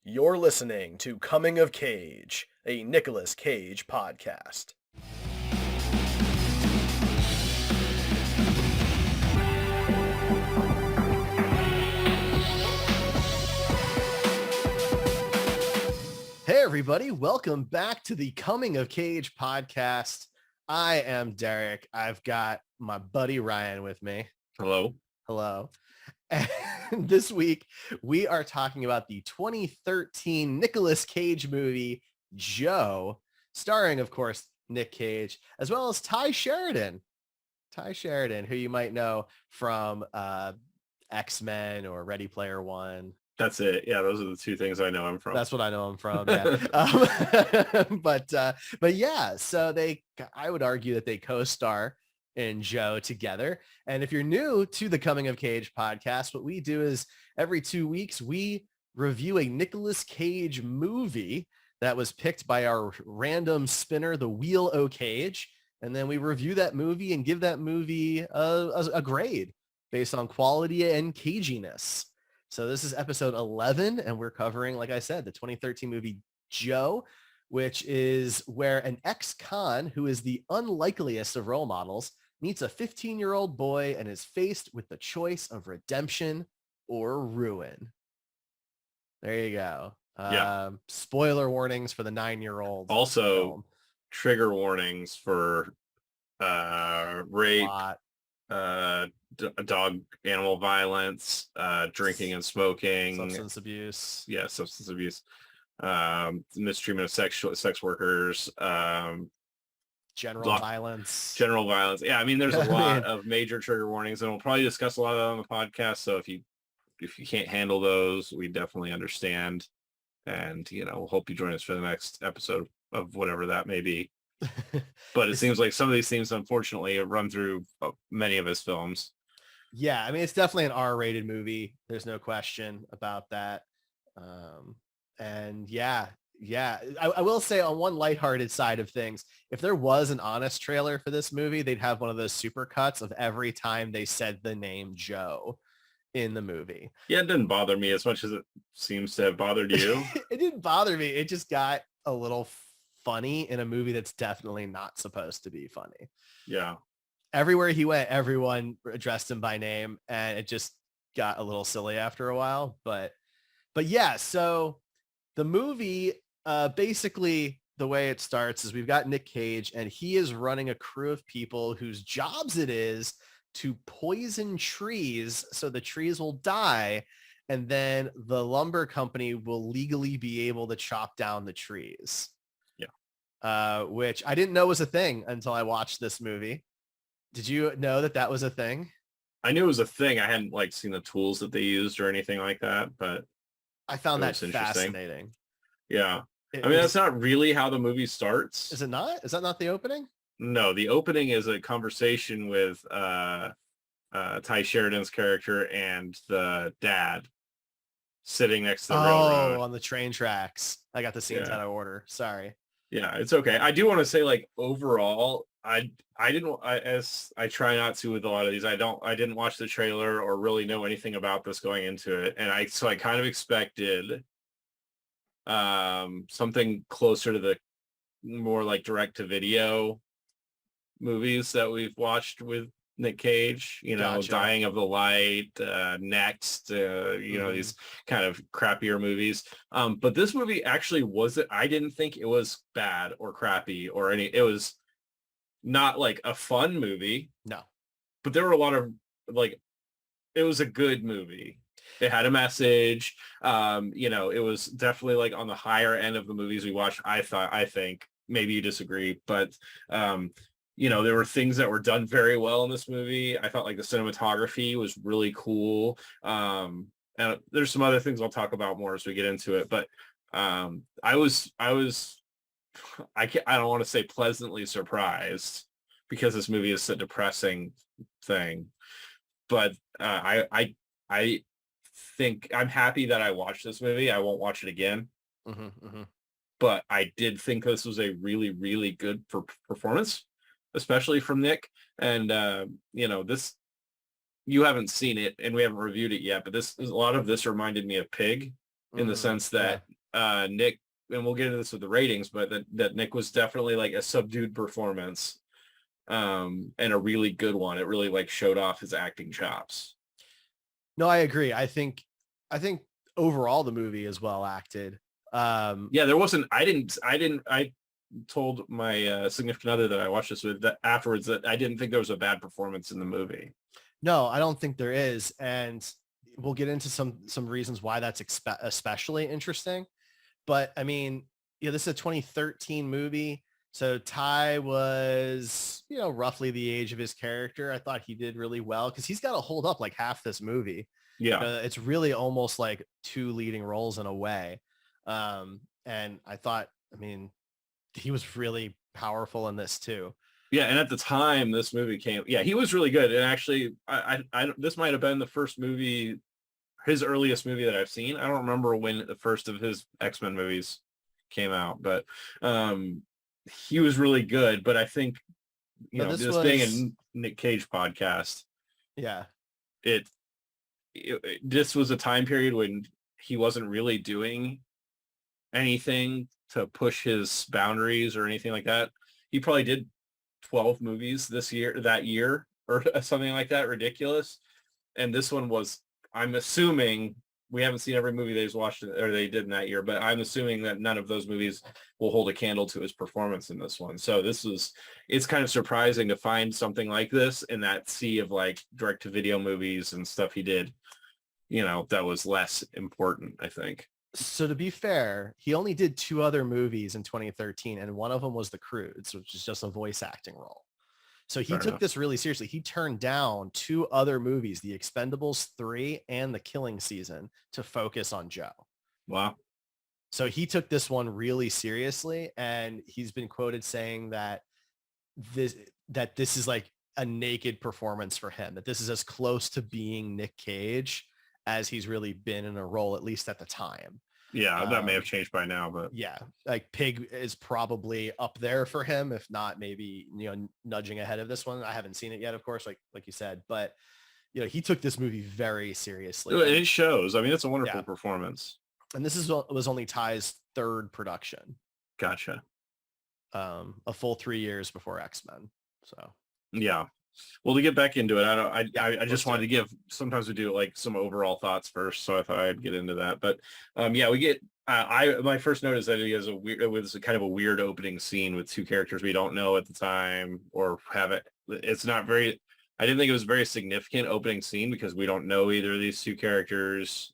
You're listening to Coming of Cage, a Nicolas Cage podcast. Hey everybody, welcome back to the Coming of Cage podcast. I am Derek. I've got my buddy Ryan with me. Hello. Hello. And this week, we are talking about the 2013 Nicolas Cage movie, Joe, starring, of course, Nick Cage, as well as Tye Sheridan. Tye Sheridan, who you might know from X-Men or Ready Player One. That's it. Yeah, those are the two things I know him from. That's what I know him from. Yeah. But yeah, so I would argue that they co-star in Joe together. And if you're new to the Coming of Cage podcast, what we do is every 2 weeks, we review a Nicolas Cage movie that was picked by our random spinner, the Wheel O Cage. And then we review that movie and give that movie a grade based on quality and caginess. So this is episode 11, and we're covering, like I said, the 2013 movie Joe, which is where an ex-con who is the unlikeliest of role models meets a 15-year-old boy and is faced with the choice of redemption or ruin. There you go. Yeah. Spoiler warnings for the 9-year-old. Also, film. trigger warnings for rape, dog animal violence, drinking and smoking, substance abuse. Yeah, substance abuse, mistreatment of sex workers, general violence. Yeah, I mean, there's a lot of major trigger warnings, and we'll probably discuss a lot of that on the podcast. So if you can't handle those, we definitely understand, and hope you join us for the next episode of whatever that may be. But it seems like some of these themes, unfortunately, run through many of his films. Yeah, I mean, it's definitely an R-rated movie. There's no question about that. And yeah, I will say on one lighthearted side of things, if there was an honest trailer for this movie, they'd have one of those super cuts of every time they said the name Joe in the movie. Yeah, it didn't bother me as much as it seems to have bothered you. It didn't bother me. It just got a little funny in a movie that's definitely not supposed to be funny. Yeah. Everywhere he went, everyone addressed him by name, and it just got a little silly after a while. But yeah, so the movie, basically the way it starts is we've got Nick Cage, and he is running a crew of people whose jobs it is to poison trees so the trees will die, and then the lumber company will legally be able to chop down the trees. Which I didn't know was a thing until I watched this movie. Did you know that was a thing? I knew it was a thing. I hadn't seen the tools that they used or anything like that, but I found that fascinating. Yeah. I mean, that's not really how the movie starts. Is it not? Is that not the opening? No, the opening is a conversation with Tye Sheridan's character and the dad sitting next to the railroad. On the train tracks. I got the scenes out of order. Sorry. Yeah, it's okay. I do want to say, overall, I try not to with a lot of these. I didn't watch the trailer or really know anything about this going into it, and I kind of expected something closer to the more direct to video movies that we've watched with Nick Cage, Gotcha. Dying of the Light, Next, these kind of crappier movies. But this movie actually I didn't think it was bad or crappy or it was not a fun movie. No. But there were a lot of it was a good movie. It had a message. It was definitely on the higher end of the movies we watched. I think maybe you disagree, but there were things that were done very well in this movie. I thought the cinematography was really cool. And there's some other things I'll talk about more as we get into it. But I don't want to say pleasantly surprised because this movie is a depressing thing. But I think I'm happy that I watched this movie. I won't watch it again. But I did think this was a really, really good performance, especially from Nick. And this, you haven't seen it and we haven't reviewed it yet, but a lot of this reminded me of Pig in the sense that Nick, and we'll get into this with the ratings, but that Nick was definitely like a subdued performance, and a really good one. It really like showed off his acting chops. No, I agree. I think overall the movie is well acted. Yeah, there wasn't. I told my significant other that I watched this with that afterwards that I didn't think there was a bad performance in the movie. No, I don't think there is, and we'll get into some reasons why that's especially interesting. But I mean, this is a 2013 movie. So Ty was, roughly the age of his character. I thought he did really well because he's got to hold up like half this movie. Yeah. It's really almost like two leading roles in a way. And I thought, I mean, he was really powerful in this too. Yeah, and at the time this movie came, yeah, he was really good. And actually, I this might have been the first movie, his earliest movie that I've seen. I don't remember when the first of his X-Men movies came out, but he was really good. But I think, this being a Nick Cage podcast, yeah, this was a time period when he wasn't really doing anything to push his boundaries or anything like that. He probably did 12 movies that year or something like that, ridiculous. And this one was, I'm assuming, we haven't seen every movie they've watched or they did in that year, but I'm assuming that none of those movies will hold a candle to his performance in this one. So it's kind of surprising to find something like this in that sea of like direct to video movies and stuff he did, that was less important, I think. So to be fair, he only did 2 other movies in 2013, and one of them was The Croods, which is just a voice acting role. So he took this really seriously. He turned down 2 other movies, The Expendables 3 and The Killing Season, to focus on Joe. Wow. So he took this one really seriously, and he's been quoted saying that this is like a naked performance for him, that this is as close to being Nick Cage as he's really been in a role, at least at the time. Yeah, that may have changed by now, but yeah, like Pig is probably up there for him, if not maybe, nudging ahead of this one. I haven't seen it yet, of course, like you said, but he took this movie very seriously. It shows. I mean, it's a wonderful performance. And this was only Ty's 3rd production. Gotcha. A full 3 years before X-Men. So yeah. Well, to get back into it, I just wanted to give, sometimes we do like some overall thoughts first, so I thought I'd get into that. But we get, my first note is that it was kind of a weird opening scene with 2 characters we don't know at the time or have it. It's not very, I didn't think it was a very significant opening scene because we don't know either of these 2 characters.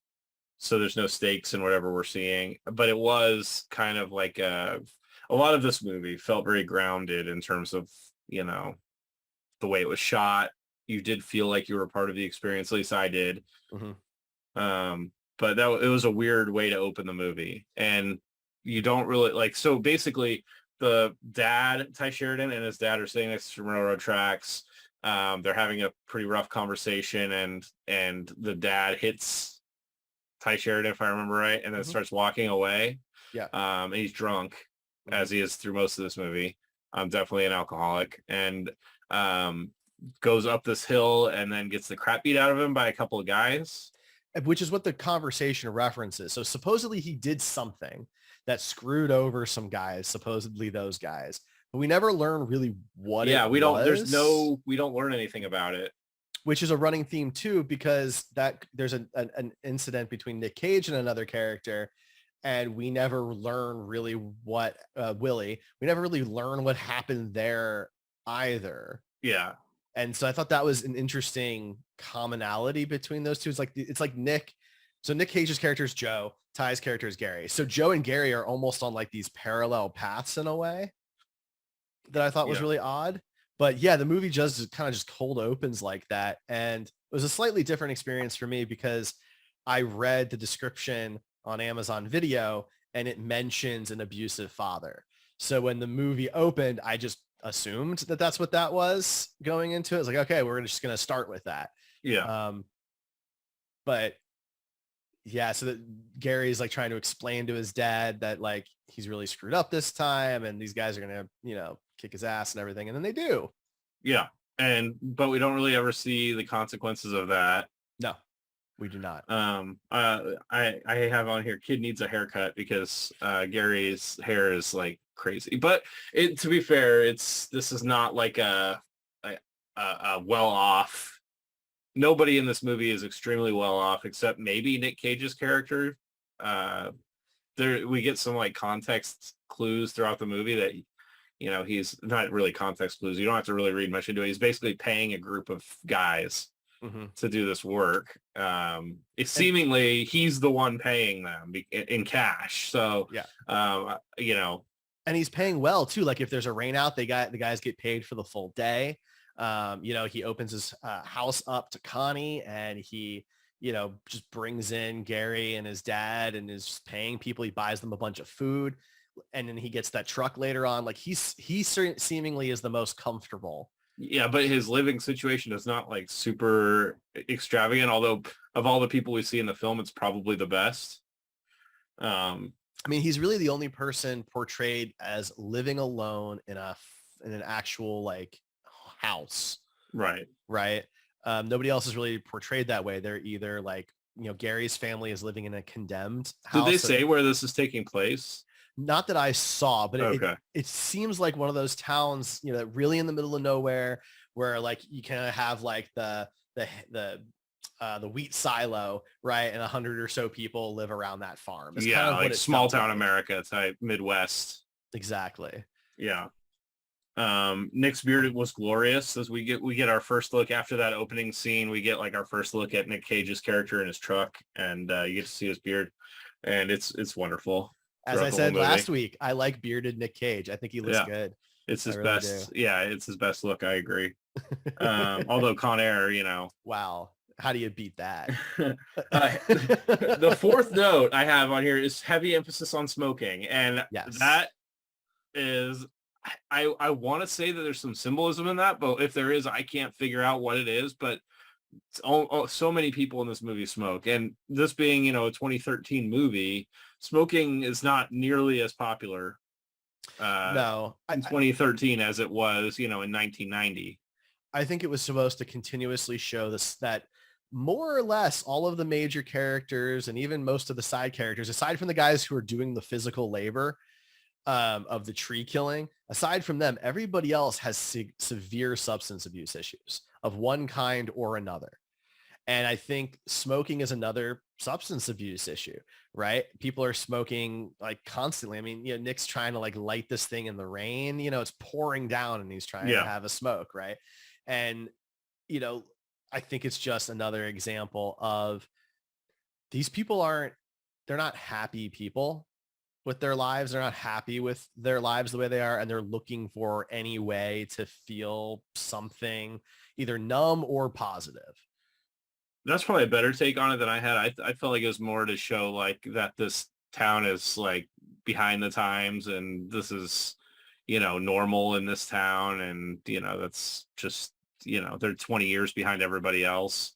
So there's no stakes in whatever we're seeing, but it was kind of like a lot of this movie felt very grounded in terms of, the way it was shot. You did feel like you were a part of the experience. At least I did. Mm-hmm. But it was a weird way to open the movie, and you don't really like. So basically, the dad, Tye Sheridan, and his dad are sitting next to railroad tracks. They're having a pretty rough conversation, and the dad hits Tye Sheridan, if I remember right, and then starts walking away. Yeah. And he's drunk, as he is through most of this movie. Definitely an alcoholic, and goes up this hill and then gets the crap beat out of him by a couple of guys. Which is what the conversation references. So supposedly he did something that screwed over some guys, supposedly those guys, but we never learn really what it was. We don't learn anything about it. Which is a running theme too, because there's an incident between Nick Cage and another character, and we never learn really what Willie. We never really learn what happened there either. Yeah. And so I thought that was an interesting commonality between those two. It's like Nick. So Nick Cage's character is Joe. Ty's character is Gary. So Joe and Gary are almost on like these parallel paths in a way that I thought was really odd. But yeah, the movie just kind of just cold opens like that. And it was a slightly different experience for me because I read the description on Amazon Video and it mentions an abusive father. So when the movie opened, I just assumed that that's what that was going into it. It's like, okay, we're just going to start with that. Yeah. But yeah, so that Gary's like trying to explain to his dad that like he's really screwed up this time and these guys are going to, kick his ass and everything. And then they do. Yeah. But we don't really ever see the consequences of that. No. We do not. I have on here, kid needs a haircut because Gary's hair is like crazy. But to be fair, this is not like a well off. Nobody in this movie is extremely well off except maybe Nick Cage's character. We get some like context clues throughout the movie that, you know, he's not really context clues. You don't have to really read much into it. He's basically paying a group of guys to do this work. Seemingly he's the one paying them in cash. So, you know, and he's paying well too. Like if there's a rain out, the guys get paid for the full day. You know, he opens his house up to Connie, and he, you know, just brings in Gary and his dad and is paying people. He buys them a bunch of food, and then he gets that truck later on. Like he seemingly is the most comfortable. Yeah, but his living situation is not like super extravagant, although of all the people we see in the film, it's probably the best. I mean, he's really the only person portrayed as living alone in an actual like house. Right. Nobody else is really portrayed that way. They're either like, you know, Gary's family is living in a condemned house. Did they say where this is taking place? Not that I saw, but it seems like one of those towns, you know, really in the middle of nowhere, where like you kind of have like the wheat silo, right? And 100 or so people live around that farm. It's kind of like small town America type Midwest. Exactly. Yeah. Nick's beard was glorious. As we get our first look after that opening scene, we get like our first look at Nick Cage's character in his truck, and you get to see his beard, and it's wonderful. As I said last week, I like bearded Nick Cage. I think he looks good. It's his best. Yeah, it's his best look. I agree. Although Con Air, you know. Wow. How do you beat that? The fourth note I have on here is heavy emphasis on smoking. And that is, I want to say that there's some symbolism in that, but if there is, I can't figure out what it is. But so many people in this movie smoke. And this being, you know, a 2013 movie, smoking is not nearly as popular in 2013 as it was, you know, in 1990. I think it was supposed to continuously show that more or less all of the major characters and even most of the side characters, aside from the guys who are doing the physical labor of the tree killing, aside from them, everybody else has severe substance abuse issues of one kind or another. And I think smoking is another substance abuse issue, right? People are smoking like constantly. I mean, you know, Nick's trying to like light this thing in the rain, you know, it's pouring down and he's trying to have a smoke, right? And, you know, I think it's just another example of these people they're not happy people with their lives. They're not happy with their lives the way they are. And they're looking for any way to feel something either numb or positive. That's probably a better take on it than I had. I felt like it was more to show like that this town is like behind the times and this is, you know, normal in this town. And, you know, that's just, you know, they're 20 years behind everybody else.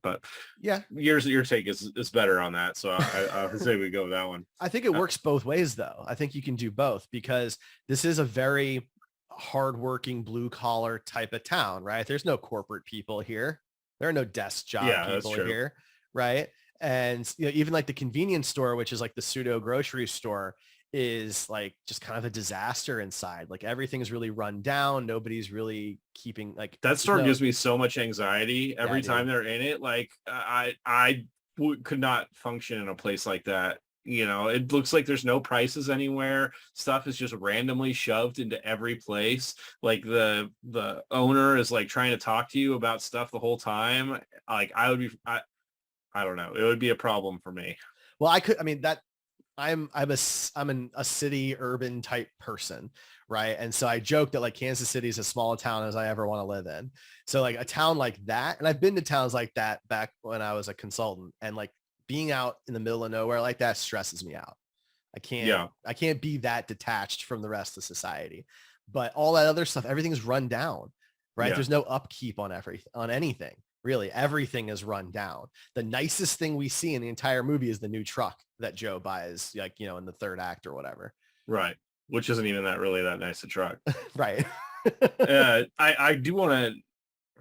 But yeah, your take is better on that. So I would say we go with that one. I think it works both ways though. I think you can do both because this is a very hardworking blue collar type of town, right? There's no corporate people here. There are no desk job people here, right? And you know, even like the convenience store, which is like the pseudo grocery store, is like just kind of a disaster inside. Like everything's really run down. Nobody's really keeping like that store gives me so much anxiety every time they're in it. Like I could not function in a place like that. You know, it looks like there's no prices anywhere. Stuff is just randomly shoved into every place. Like the owner is like trying to talk to you about stuff the whole time. Like I don't know. It would be a problem for me. Well, I'm a city urban type person, right? And so I joke that like Kansas City is as small a town as I ever want to live in. So like a town like that, and I've been to towns like that back when I was a consultant, and like being out in the middle of nowhere like that stresses me out. I can't be that detached from the rest of society. But all that other stuff, everything's run down, right? Yeah. There's no upkeep on anything. Really, everything is run down. The nicest thing we see in the entire movie is the new truck that Joe buys, like, you know, in the third act or whatever. Right. Which isn't even that nice a truck. Right. I do want to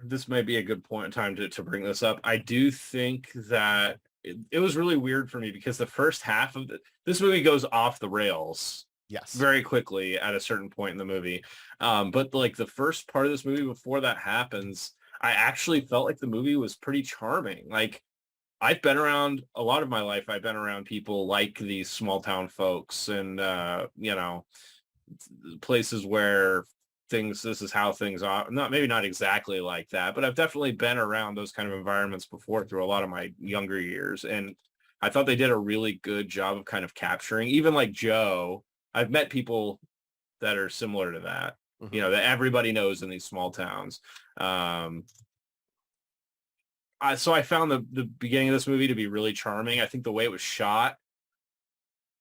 this might be a good point in time to bring this up. I do think that it was really weird for me because the first half of this movie goes off the rails Yes. very quickly at a certain point in the movie. But like the first part of this movie before that happens, I actually felt like the movie was pretty charming. Like I've been around a lot of my life. I've been around people like these small town folks and, places where this is how things are. Maybe not exactly like that, but I've definitely been around those kind of environments before through a lot of my younger years. And I thought they did a really good job of kind of capturing, even like Joe. I've met people that are similar to that, that everybody knows in these small towns. So I found the beginning of this movie to be really charming. I think the way it was shot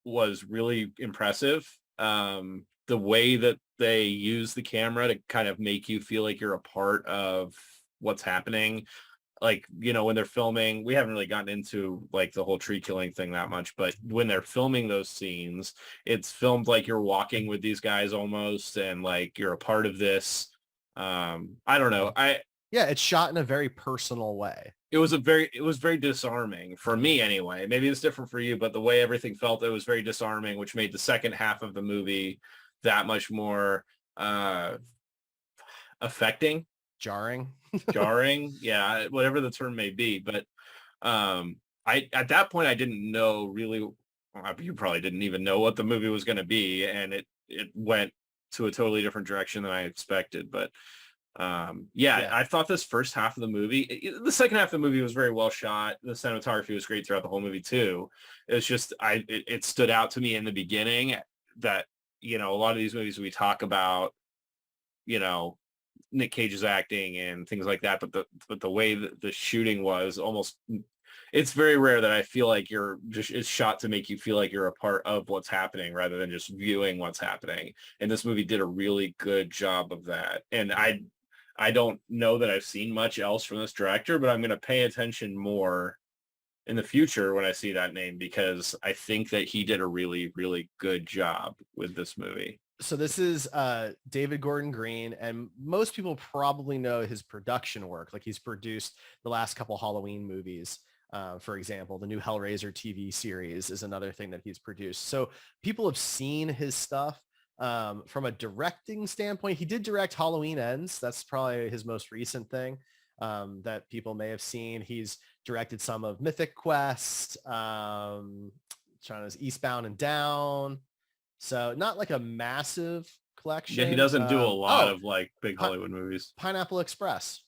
was really impressive. The way that they use the camera to kind of make you feel like you're a part of what's happening. Like, when they're filming, we haven't really gotten into like the whole tree killing thing that much, but when they're filming those scenes, it's filmed like you're walking with these guys almost, and like you're a part of this. I don't know. Yeah, it's shot in a very personal way. It was very disarming for me anyway. Maybe it's different for you, but the way everything felt, it was very disarming, which made the second half of the movie that much more affecting. Jarring. Yeah, whatever the term may be. But I at that point I didn't know really, you probably didn't even know what the movie was going to be, and it went to a totally different direction than I expected. But I thought this first half of the movie, the second half of the movie was very well shot. The cinematography was great throughout the whole movie too. It's just it stood out to me in the beginning that a lot of these movies we talk about, Nick Cage's acting and things like that, but the way that the shooting was almost, it's very rare that I feel like it's shot to make you feel like you're a part of what's happening rather than just viewing what's happening. And this movie did a really good job of that. And I don't know that I've seen much else from this director, but I'm going to pay attention more in the future when I see that name, because I think that he did a really, really good job with this movie. So this is David Gordon Green, and most people probably know his production work. Like he's produced the last couple Halloween movies. For example, the new Hellraiser TV series is another thing that he's produced. So people have seen his stuff. From a directing standpoint, he did direct Halloween Ends. That's probably his most recent thing that people may have seen. He's directed some of Mythic Quest, China's Eastbound and Down. So not like a massive collection. Yeah, he doesn't do a lot of like big Hollywood movies. Pineapple Express.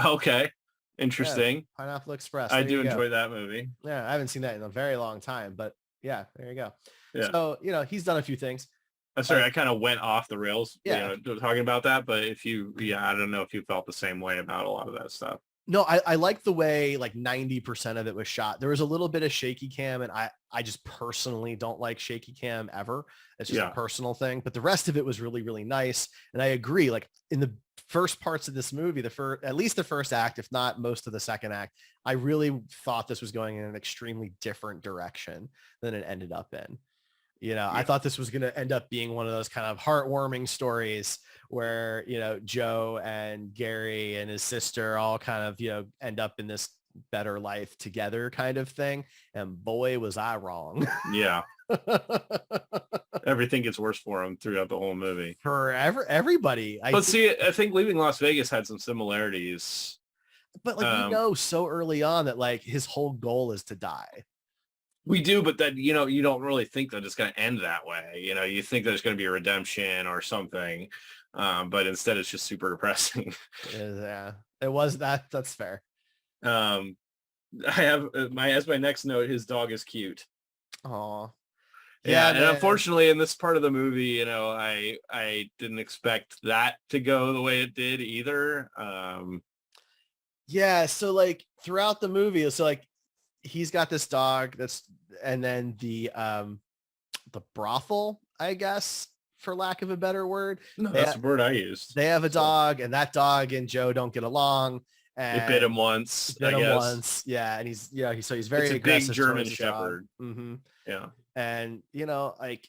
Okay. Interesting. Yeah, Pineapple Express. I do enjoy that movie. Yeah, I haven't seen that in a very long time, but yeah, there you go. Yeah. So, he's done a few things. Sorry, I kind of went off the rails, talking about that, but I don't know if you felt the same way about a lot of that stuff. No, I like the way like 90% of it was shot. There was a little bit of shaky cam, and I just personally don't like shaky cam ever. It's just a personal thing, but the rest of it was really, really nice. And I agree, like in the first parts of this movie, at least the first act, if not most of the second act, I really thought this was going in an extremely different direction than it ended up in. I thought this was going to end up being one of those kind of heartwarming stories where, Joe and Gary and his sister all kind of, end up in this better life together kind of thing. And boy, was I wrong. Yeah. Everything gets worse for him throughout the whole movie. Everybody. I think Leaving Las Vegas had some similarities. But like, we know so early on that like his whole goal is to die. We do, but that, you don't really think that it's going to end that way. You think there's going to be a redemption or something. But instead it's just super depressing. Yeah, it was that. That's fair. I have as my next note, his dog is cute. Aw. Yeah. And unfortunately in this part of the movie, I didn't expect that to go the way it did either. Yeah. So like throughout the movie, so like, he's got this dog and then the brothel, I guess, for lack of a better word. No, that's the word I used. They have a dog, and that dog and Joe don't get along. And it bit him once. Yeah. And he's very it's aggressive. A big German Shepherd. Mm-hmm. Yeah. And like,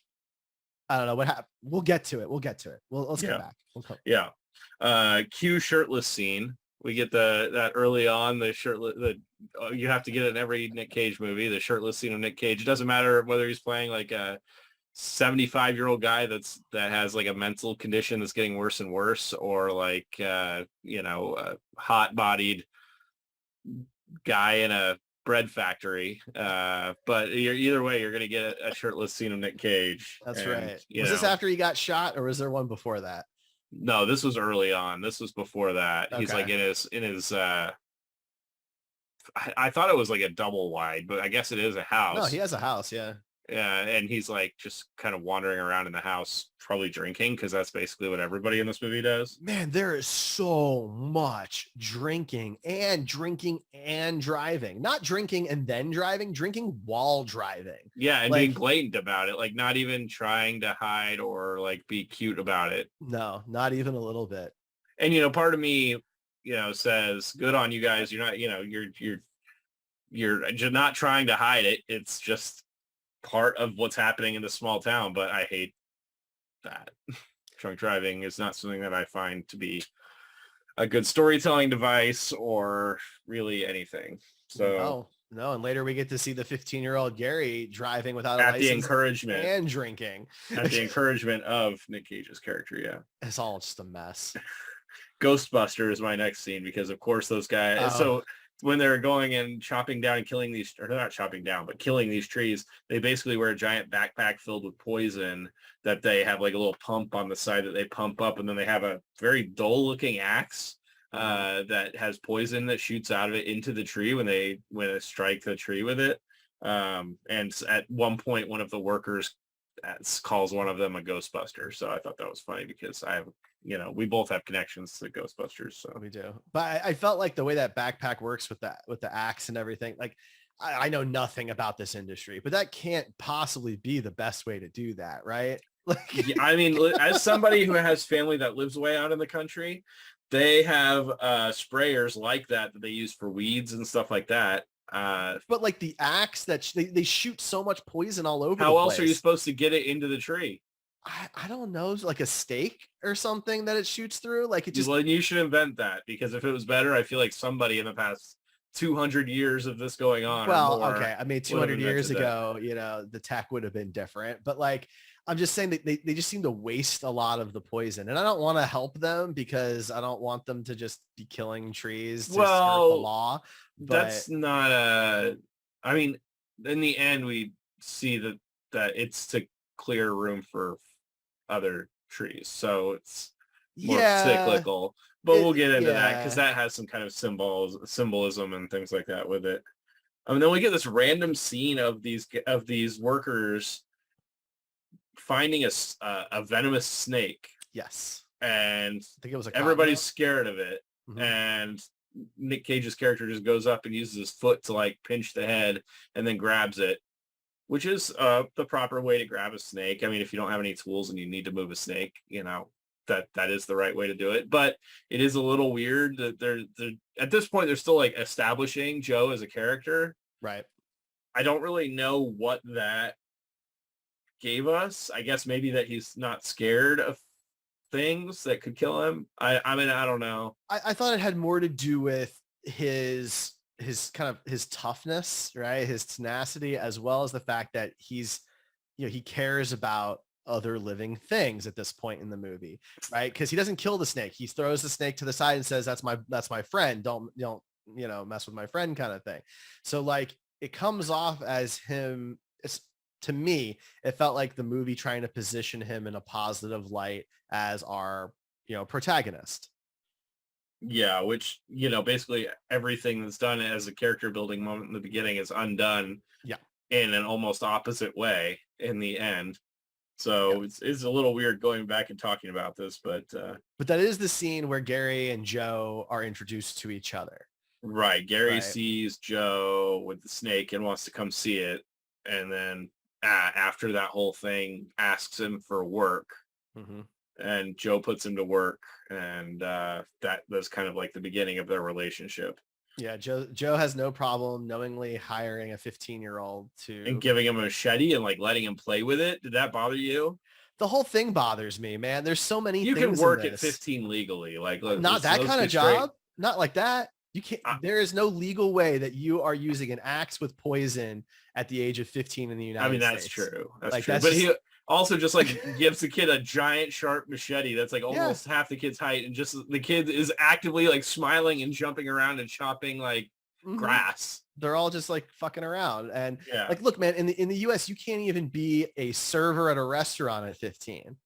I don't know what happened. We'll get to it. Let's get back. Yeah. Cue shirtless scene We get that early on, the shirtless, you have to get it in every Nick Cage movie, the shirtless scene of Nick Cage. It doesn't matter whether he's playing like a 75-year-old guy that has like a mental condition that's getting worse and worse, or like a hot-bodied guy in a bread factory. But either way, you're going to get a shirtless scene of Nick Cage. That's right. Was this after he got shot, or was there one before that? No, this was early on. This was before that. Okay. He's like in his I thought it was like a double wide, but I guess it is a house. No, he has a house, yeah. Yeah, and he's like just kind of wandering around in the house, probably drinking, because that's basically what everybody in this movie does. Man, there is so much drinking and driving. Not drinking and then driving, drinking while driving. Yeah, and being blatant about it, like not even trying to hide or like be cute about it. No, not even a little bit. And part of me, says, good on you guys. You're not, you're not trying to hide it. It's just part of what's happening in the small town, but I hate that. Drunk driving is not something that I find to be a good storytelling device or really anything. So no, and later we get to see the 15-year-old Gary driving without a at license the encouragement and drinking. At the encouragement of Nick Cage's character, yeah. It's all just a mess. Ghostbuster is my next scene, because of course those guys. So when they're going and chopping down and killing these, or not chopping down, but killing these trees, they basically wear a giant backpack filled with poison that they have like a little pump on the side that they pump up. And then they have a very dull looking axe that has poison that shoots out of it into the tree when they strike the tree with it. And at one point, one of the workers calls one of them a Ghostbuster. So I thought that was funny, because we both have connections to Ghostbusters. So we do. But I felt like the way that backpack works with the axe and everything, like I know nothing about this industry, but that can't possibly be the best way to do that, right? Yeah, I mean, as somebody who has family that lives way out in the country, they have sprayers like that they use for weeds and stuff like that. But like the axe that they shoot so much poison all over. How else are you supposed to get it into the tree? I don't know, like a stake or something that it shoots through. Like it just. Well, you should invent that, because if it was better, I feel like somebody in the past 200 years of this going on. Well, okay, I mean, 200 years ago, the tech would have been different. But like, I'm just saying that they just seem to waste a lot of the poison, and I don't want to help them, because I don't want them to just be killing trees to skirt the law. But that's not a. I mean, in the end, we see that it's to clear room for other trees, so it's more cyclical. But we'll get into that, because that has some kind of symbolism and things like that with it. I mean, then we get this random scene of these workers finding a venomous snake. Yes, and I think it was everybody's scared of it. Mm-hmm. And Nick Cage's character just goes up and uses his foot to like pinch the head, and then grabs it, which is the proper way to grab a snake. I mean, if you don't have any tools and you need to move a snake, that is the right way to do it. But it is a little weird that they're at this point, they're still like establishing Joe as a character. Right. I don't really know what that gave us. I guess maybe that he's not scared of things that could kill him. I mean, I don't know. I thought it had more to do with his kind of his toughness, right? His tenacity, as well as the fact that he's, he cares about other living things at this point in the movie, right? Because he doesn't kill the snake. He throws the snake to the side and says, that's my friend. Don't mess with my friend, kind of thing. So like it comes off as him. To me, it felt like the movie trying to position him in a positive light as our, protagonist. Yeah, which, basically everything that's done as a character building moment in the beginning is undone in an almost opposite way in the end. So it's a little weird going back and talking about this, but that is the scene where Gary and Joe are introduced to each other. Right. Gary sees Joe with the snake and wants to come see it. And then after that whole thing, asks him for work. Mm-hmm. And Joe puts him to work, and that was kind of like the beginning of their relationship. Yeah, Joe has no problem knowingly hiring a 15-year-old and giving him a machete and like letting him play with it. Did that bother you? The whole thing bothers me, man. There's so many you things can work at 15 legally, like not that kind of job. Not like that. You can't, there is no legal way that you are using an axe with poison at the age of 15 in the United States. That's true. That's like, true. But he also just like gives the kid a giant sharp machete that's like almost half the kid's height, and just the kid is actively like smiling and jumping around and chopping like grass. They're all just like fucking around. And like, look, man, in the US, you can't even be a server at a restaurant at 15.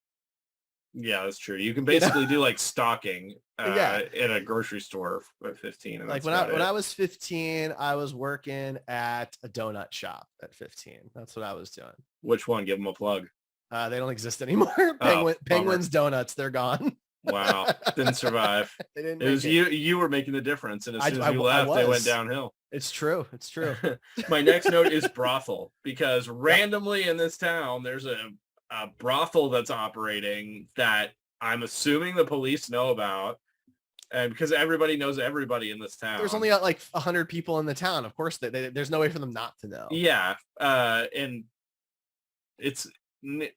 Yeah, that's true. You can basically do like stalking in a grocery store at 15. And like when I was 15, I was working at a donut shop at 15. That's what I was doing. Which one? Give them a plug. They don't exist anymore. Penguins Donuts, they're gone. Wow, didn't survive. They didn't. It was you were making the difference, and as soon as you left, they went downhill. It's true. It's true. My next note is brothel, because randomly in this town, there's a brothel that's operating that I'm assuming the police know about, and because everybody knows everybody in this town. There's only like 100 people in the town. Of course, there's no way for them not to know. Yeah, and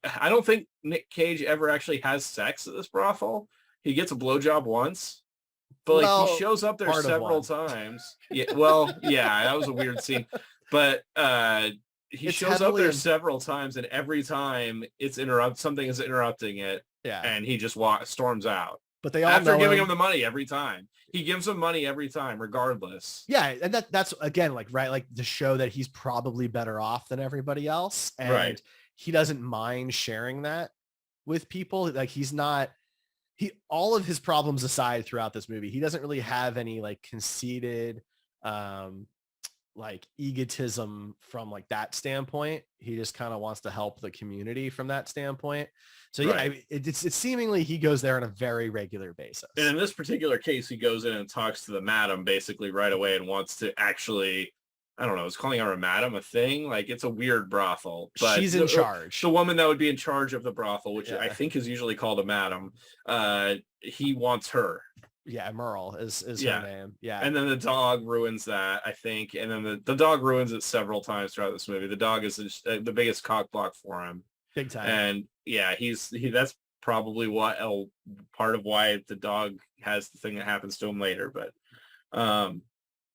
I don't think Nick Cage ever actually has sex at this brothel. He gets a blowjob once, but like he shows up there several times. Yeah, well, yeah, that was a weird scene, but he shows up there several times, and every time something is interrupting it. Yeah, and he just storms out. But they all after giving him the money every time. He gives him money every time, regardless. Yeah, and that's again like to show that he's probably better off than everybody else, and he doesn't mind sharing that with people. Like all of his problems aside throughout this movie, he doesn't really have any like conceited like egotism from like that standpoint. He just kind of wants to help the community from that standpoint. So yeah, it's seemingly he goes there on a very regular basis. And in this particular case, he goes in and talks to the madam basically right away and wants to actually, I don't know, is calling her a madam a thing? Like, it's a weird brothel. But she's in charge. The woman that would be in charge of the brothel, which I think is usually called a madam, he wants her. Yeah, Merle is her name. Yeah. And then the dog ruins that, I think. And then the dog ruins it several times throughout this movie. The dog is the biggest cock block for him. Big time. And yeah, that's probably part of why the dog has the thing that happens to him later. But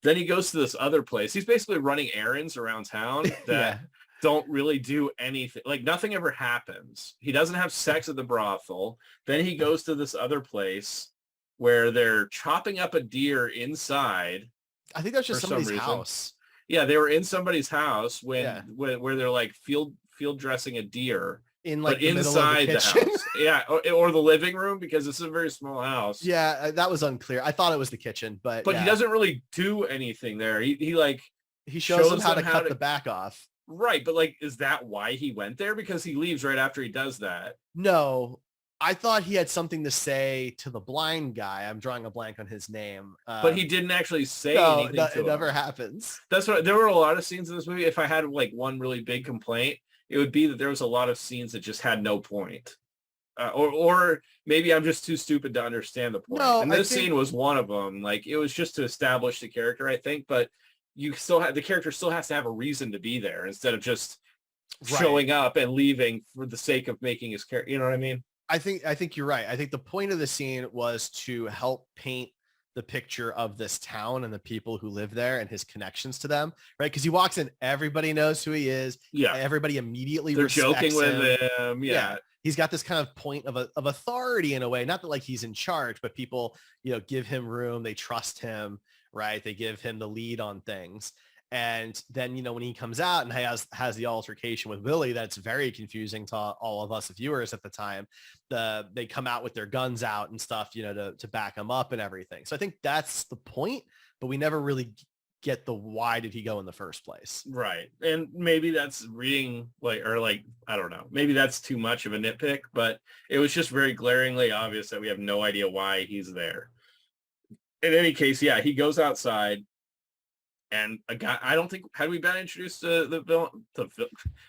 then he goes to this other place. He's basically running errands around town that don't really do anything. Like, nothing ever happens. He doesn't have sex at the brothel. Then he goes to this other place where they're chopping up a deer inside. I think that's just somebody's house. Yeah, they were in somebody's house where they're like field dressing a deer in like the inside the house. Yeah, or the living room, because this is a very small house. Yeah, that was unclear. I thought it was the kitchen, but he doesn't really do anything there. He shows them how to cut the back off. Right, but like, is that why he went there? Because he leaves right after he does that. No, I thought he had something to say to the blind guy. I'm drawing a blank on his name. But he didn't actually say anything to him. It never happens. That's what, there were a lot of scenes in this movie. If I had like one really big complaint, it would be that there was a lot of scenes that just had no point. Or maybe I'm just too stupid to understand the point. No, and this scene was one of them. Like, it was just to establish the character, I think, but the character still has to have a reason to be there instead of just showing up and leaving for the sake of making his character. You know what I mean? I think you're right. I think the point of the scene was to help paint the picture of this town and the people who live there and his connections to them, right? Because he walks in, everybody knows who he is. Yeah. Everybody immediately they're joking with him. Yeah. He's got this kind of point of authority in a way, not that like he's in charge, but people, give him room. They trust him, right? They give him the lead on things. And then, when he comes out and has the altercation with Willie, that's very confusing to all of us viewers at the time. They come out with their guns out and stuff, to back him up and everything. So I think that's the point, but we never really get the why did he go in the first place. Right. And maybe that's reading I don't know, maybe that's too much of a nitpick, but it was just very glaringly obvious that we have no idea why he's there. In any case, yeah, he goes outside. And a guy, I don't think, had we been introduced to the villain,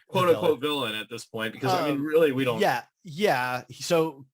quote unquote villain at this point? Because I mean, really, we don't. Yeah. So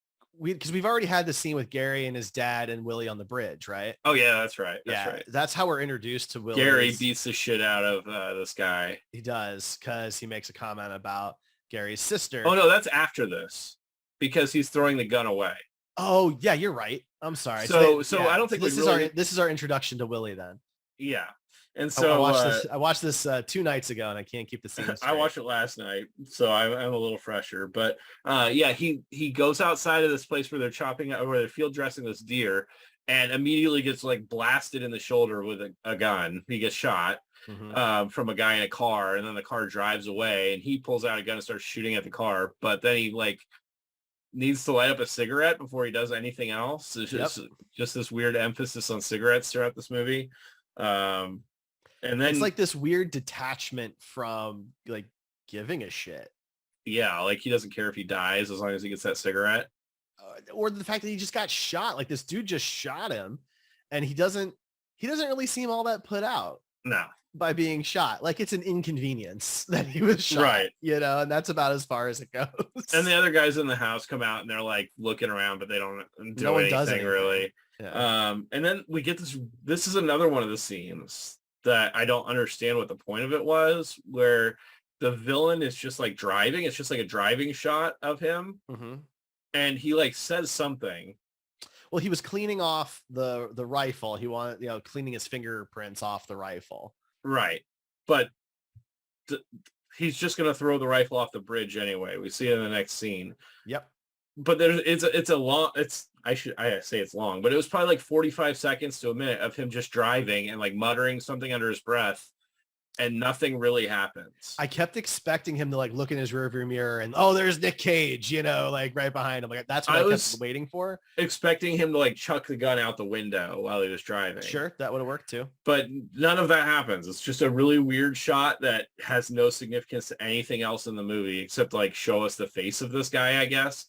because we've already had the scene with Gary and his dad and Willie on the bridge, right? Oh yeah, that's right. That's how we're introduced to Willie. Gary beats the shit out of this guy. He does, because he makes a comment about Gary's sister. Oh no, that's after this, because he's throwing the gun away. Oh yeah, you're right. I'm sorry. So I don't So think we this is our really, introduction to Willie then. yeah. And I so watched this. I watched this 2 nights ago, and I can't keep the scenes I straight. watched it last night, so I'm a little fresher. But yeah, he goes outside of this place where they're where they're field dressing this deer, and immediately gets like blasted in the shoulder with a gun. He gets shot Hmm. from a guy in a car, and then the car drives away, and he pulls out a gun and starts shooting at the car. But then he like needs to light up a cigarette before he does anything else. It's Yep. just this weird emphasis on cigarettes throughout this movie. Um, and It's then like this weird detachment from like giving a shit, yeah, like he doesn't care if he dies as long as he gets that cigarette. or the fact that he just got shot. Like this dude just shot him, and he doesn't really seem all that put out No. by being shot. Like it's an inconvenience that he was shot, Right. and that's about as far as it goes. And the other guys in the house come out and they're like looking around, but they don't do No one anything, does anything. really. Yeah. And then we get this is another one of the scenes that I don't understand what the point of it was, where the villain is just like driving. It's just like a driving shot of him. Hmm. And he like says something. Well, he was cleaning off the rifle. He wanted, cleaning his fingerprints off the rifle. Right. But th- he's just going to throw the rifle off the bridge anyway. We see it in the next scene. Yep. But it's a long, I say it's long, but it was probably like 45 seconds to a minute of him just driving and like muttering something under his breath, and nothing really happens. I kept expecting him to like look in his rearview mirror and, oh, there's Nick Cage, like right behind him. Like that's what I was kept waiting for. expecting him to like chuck the gun out the window while he was driving. Sure, that would have worked too. But none of that happens. It's just a really weird shot that has no significance to anything else in the movie except like show us the face of this guy, I guess.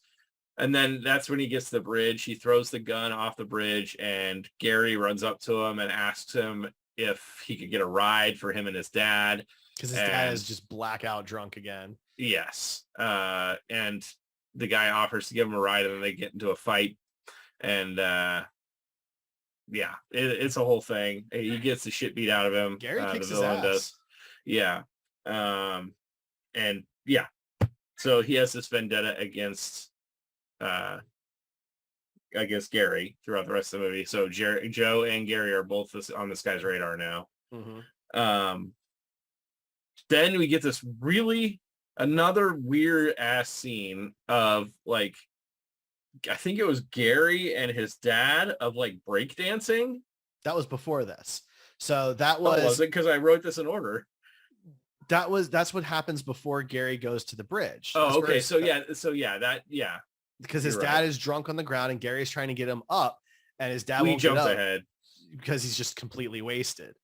And then that's when he gets to the bridge. He throws the gun off the bridge, and Gary runs up to him and asks him if he could get a ride for him and his dad. Because his dad is just blackout drunk again. Yes. And the guy offers to give him a ride, and then they get into a fight. And yeah, it's a whole thing. He gets the shit beat out of him. Gary kicks the his villain ass. does. Yeah. And yeah. So he has this vendetta against Gary throughout the rest of the movie. So Joe and Gary are both on this guy's radar now. Mm-hmm. Then we get this another weird ass scene of like, I think it was Gary and his dad of like breakdancing. That was before this. So that was it? Because I wrote this in order. That's what happens before Gary goes to the bridge. Oh, okay. Yeah. Because his dad is drunk on the ground and Gary's trying to get him up, and his dad won't jumps get up ahead because he's just completely wasted.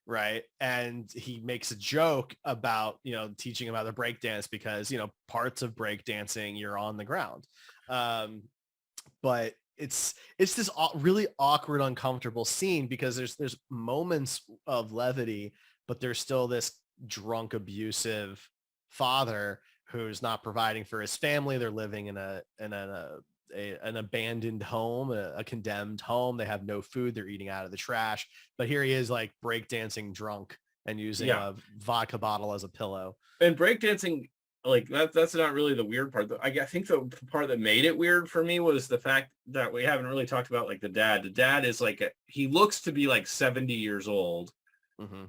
Right. And he makes a joke about, teaching him how to break dance because, parts of break dancing, you're on the ground. But it's this really awkward, uncomfortable scene because there's moments of levity, but there's still this drunk, abusive father who's not providing for his family. They're living in an abandoned home, a condemned home. They have no food. They're eating out of the trash. But here he is like breakdancing drunk and using a vodka bottle as a pillow. And breakdancing, like that's not really the weird part. I think the part that made it weird for me was the fact that we haven't really talked about like the dad. The dad is like, he looks to be like 70 years old. Mm-hmm.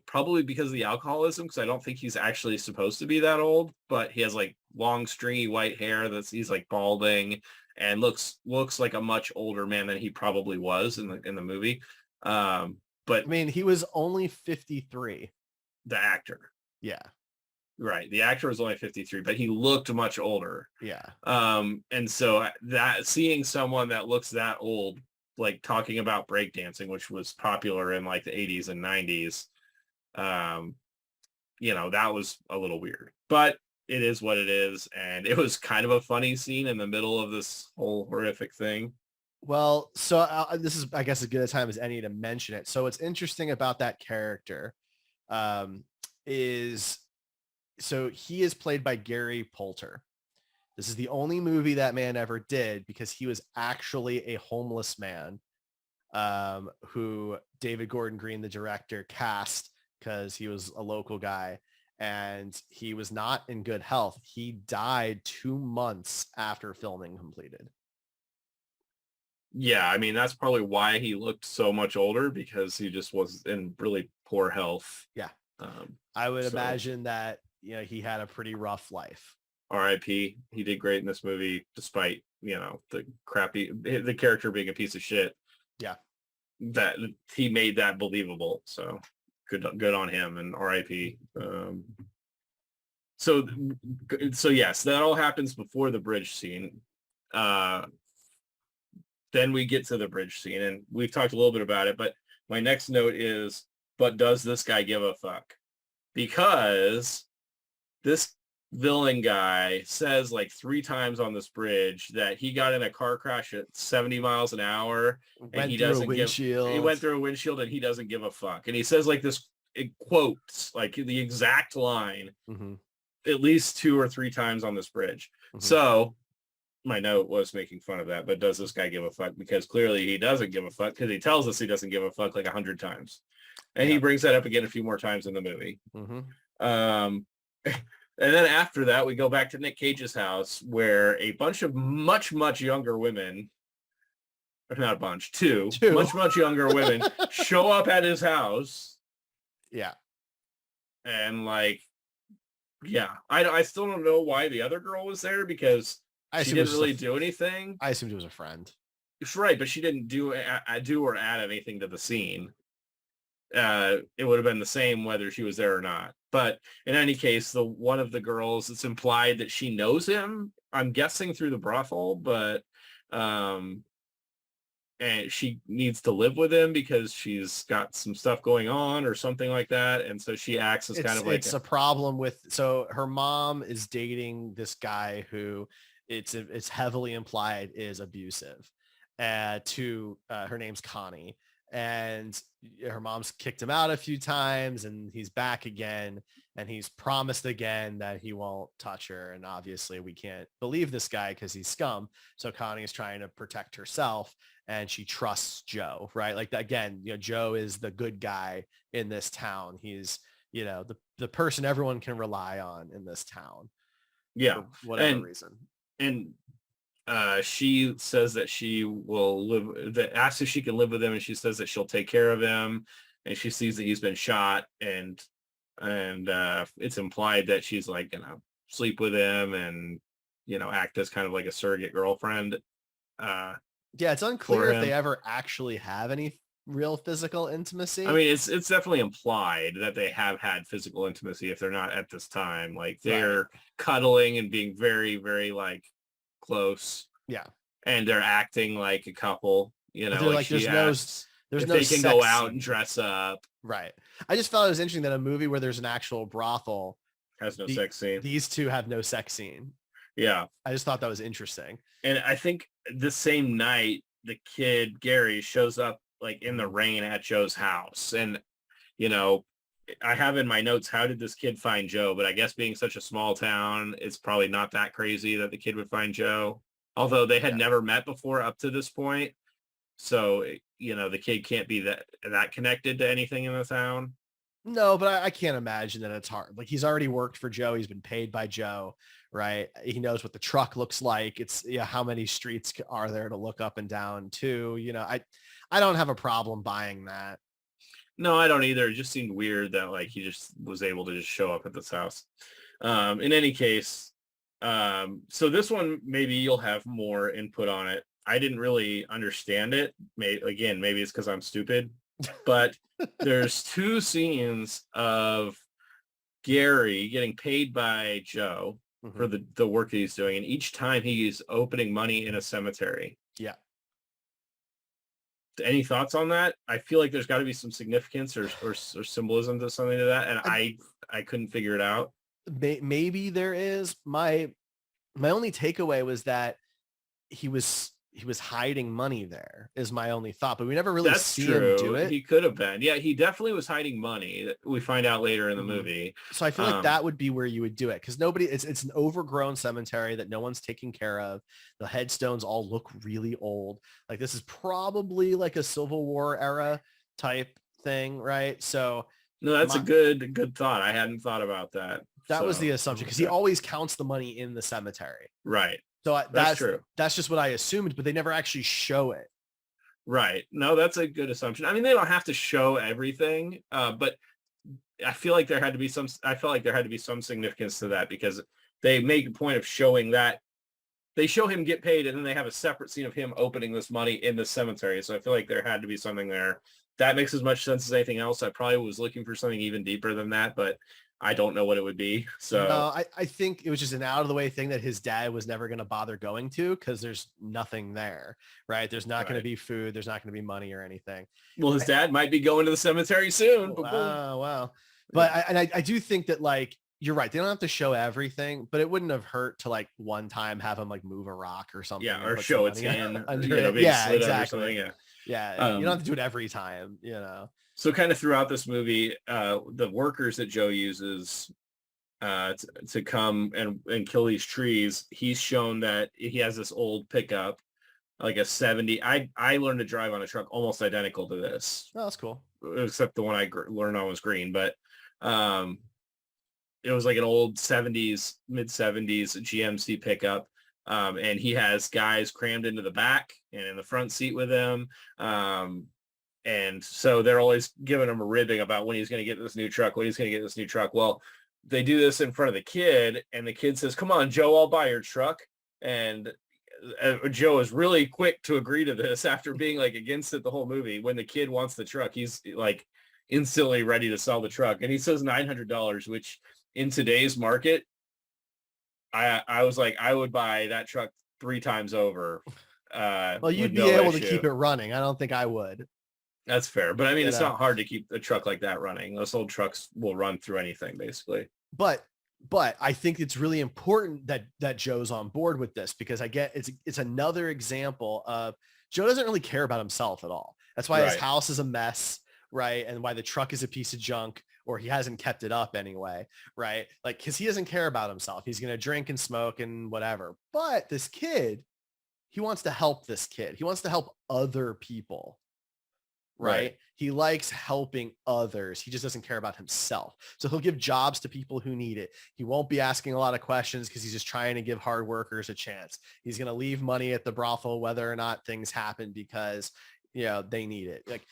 Probably because of the alcoholism, because I don't think he's actually supposed to be that old, but he has like long stringy white hair he's like balding and looks like a much older man than he probably was in the movie. But I mean, he was only 53. The actor. Yeah. Right. The actor was only 53, but he looked much older. Yeah. And so that seeing someone that looks that old, like talking about breakdancing, which was popular in like the 80s and 90s, that was a little weird, but it is what it is. And it was kind of a funny scene in the middle of this whole horrific thing. Well, so this is, I guess, as good a time as any to mention it. So what's interesting about that character is, so he is played by Gary Poulter. This is the only movie that man ever did because he was actually a homeless man who David Gordon Green, the director, cast because he was a local guy and he was not in good health. He died 2 months after filming completed. Yeah, I mean, that's probably why he looked so much older, because he just was in really poor health. Yeah. Um, I would so imagine that, he had a pretty rough life. R.I.P. He did great in this movie, despite, the character being a piece of shit. Yeah. That he made that believable. So good on him, and R.I.P. So yes, that all happens before the bridge scene. Then we get to the bridge scene, and we've talked a little bit about it, but my next note is, but does this guy give a fuck? Because this villain guy says like 3 times on this bridge that he got in a car crash at 70 miles an hour, and Went through a windshield. he went through a windshield, and he doesn't give a fuck. And he says like this, it quotes like the exact line at least 2 or 3 times on this bridge. So my note was making fun of that, but does this guy give a fuck? Because clearly he doesn't give a fuck, because he tells us he doesn't give a fuck like 100 times. And he brings that up again a few more times in the movie. And then after that, we go back to Nick Cage's house, where a bunch of much, much younger women, or not a bunch, two. Much, much younger women show up at his house. Yeah. And I still don't know why the other girl was there, because she didn't really do anything. I assumed it was a friend. It's right, but she didn't do or add anything to the scene. It would have been the same whether she was there or not. But in any case, one of the girls, it's implied that she knows him, I'm guessing through the brothel, but and she needs to live with him because she's got some stuff going on or something like that. And so she acts as kind of like a problem with, so her mom is dating this guy who it's heavily implied is abusive to her name's Connie. And her mom's kicked him out a few times, and he's back again, and he's promised again that he won't touch her. And obviously we can't believe this guy because he's scum. So Connie is trying to protect herself, and she trusts Joe, right? Like, again, Joe is the good guy in this town. He's, the person everyone can rely on in this town. Yeah. For whatever reason. And she says that she will asks if she can live with him, and she says that she'll take care of him, and she sees that he's been shot, and it's implied that she's like gonna sleep with him and act as kind of like a surrogate girlfriend. Yeah, it's unclear if they ever actually have any real physical intimacy. I mean, it's definitely implied that they have had physical intimacy if they're not at this time. Like, they're cuddling and being very, very close. Yeah. And they're acting like a couple, like there's no they can go out and dress up. Right. I just felt it was interesting that a movie where there's an actual brothel has no sex scene. These two have no sex scene. Yeah. I just thought that was interesting. And I think the same night, the kid Gary shows up like in the rain at Joe's house. And, I have in my notes, how did this kid find Joe? But I guess being such a small town, it's probably not that crazy that the kid would find Joe. Although they had never met before up to this point. So, the kid can't be that connected to anything in the town. No, but I can't imagine that it's hard. Like, he's already worked for Joe. He's been paid by Joe, right? He knows what the truck looks like. It's, how many streets are there to look up and down to? I don't have a problem buying that. No, I don't either. It just seemed weird that he just was able to just show up at this house. In any case, so this one, maybe you'll have more input on it. I didn't really understand it. Maybe it's because I'm stupid, but there's 2 scenes of Gary getting paid by Joe for the work that he's doing. And each time he's opening money in a cemetery. Yeah. Any thoughts on that? I feel like there's got to be some significance or symbolism to something to that. And I couldn't figure it out. Maybe there is. My only takeaway was that he was hiding money there, is my only thought, but we never really see him do it. He could have been. Yeah, he definitely was hiding money. We find out later in the movie. So I feel like that would be where you would do it, because it's an overgrown cemetery that no one's taking care of. The headstones all look really old. Like, this is probably like a Civil War era type thing, right? So no, that's a good thought. I hadn't thought about that. That was the assumption, because he always counts the money in the cemetery. Right. So that's true. That's just what I assumed, but they never actually show it. Right. No, that's a good assumption. I mean, they don't have to show everything, but I feel like there had to be some. I felt like there had to be some significance to that because they make a point of showing that they show him get paid, and then they have a separate scene of him opening this money in the cemetery. So I feel like there had to be something there. That makes as much sense as anything else. I probably was looking for something even deeper than that, but I don't know what it would be. No, So I think it was just an out of the way thing that his dad was never going to bother going to because there's nothing there, right? There's not going to right. be food. There's not going to be money or anything. Well, his dad might be going to the cemetery soon. Boom, boom. Wow, wow. But Yeah. I do think that like you're right. They don't have to show everything, but it wouldn't have hurt to like one time have him like move a rock or something. Yeah, and or put some show its money hand, under you know, it. being Yeah, slid under something. exactly. Yeah. Yeah, you don't have Um, to do it every time, you know. so kind of throughout this movie, the workers that Joe uses to come and kill these trees, he's shown that he has this old pickup, like a 70. I learned to drive on a truck almost identical to this, Oh, that's cool. except the one I learned on was green, but um, it was like an old 70s, mid 70s GMC pickup. And he has guys crammed into the back and in the front seat with him. And so they're always giving him a ribbing about when he's going to get this new truck, when he's going to get this new truck. Well, they do this in front of the kid, and the kid says, "Come on, Joe, I'll buy your truck." And Joe is really quick to agree to this after being like against it the whole movie. When the kid wants the truck, he's like instantly ready to sell the truck. And he says $900, which in today's market, I was like, I would buy that truck 3 times over Well, with you'd be no able to issue. keep it running. I don't think I would. That's fair. But I mean, You it's know. not hard to keep a truck like that running. Those old trucks will run through anything, basically. But I think it's really important that Joe's on board with this because I get it's another example of Joe doesn't really care about himself at all. That's why his Right. house is a mess, right? And why the truck is a piece of junk or he hasn't kept it up anyway, right? Like cuz he doesn't care about himself. He's going to drink and smoke and whatever. But this kid, he wants to help this kid. He wants to help other people, right? He likes helping others. He just doesn't care about himself. So he'll give jobs to people who need it. He won't be asking a lot of questions because he's just trying to give hard workers a chance. He's going to leave money at the brothel whether or not things happen because, you know, they need it. Like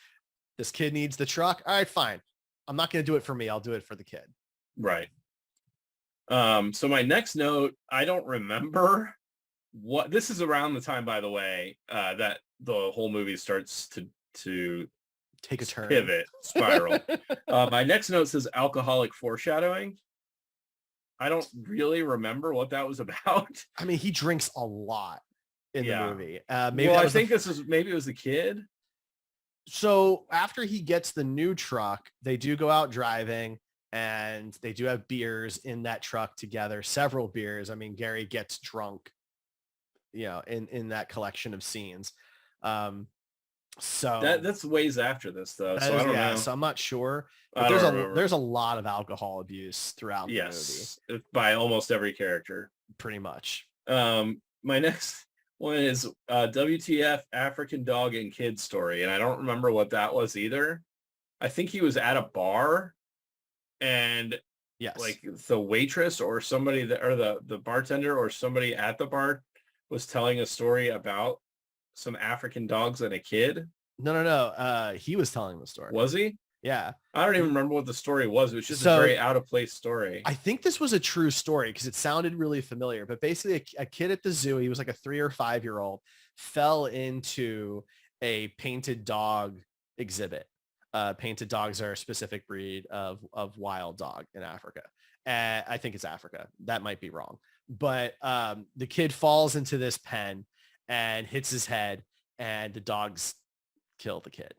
this kid needs the truck. All right, fine. I'm not going to do it for me. I'll do it for the kid. Right. So my next note, I don't remember what this is around the time, by the way, that the whole movie starts to Take a turn. pivot, spiral. My next note says alcoholic foreshadowing. I don't really remember what that was about. I mean, he drinks a lot in the movie. Maybe well, I think maybe it was the kid. So after he gets the new truck, they do go out driving and they do have beers in that truck together, several beers. I mean, Gary gets drunk, you know, in that collection of scenes. So that's ways after this though. So I don't know. So I'm not sure. But there's a lot of alcohol abuse throughout the movie. By almost every character. Pretty much. My next one is WTF African Dog and Kid Story. And I don't remember what that was either. I think he was at a bar and yes, like the waitress or somebody that or the bartender or somebody at the bar was telling a story about some African dogs and a kid. No. He was telling the story. Was he? Yeah. I don't even remember what the story was. It was just a very out of place story. I think this was a true story because it sounded really familiar, but basically a kid at the zoo, he was like a 3 or 5 year old, fell into a painted dog exhibit. Painted dogs are a specific breed of wild dog in Africa. I think it's Africa. That might be wrong. But the kid falls into this pen and hits his head and the dogs kill the kid.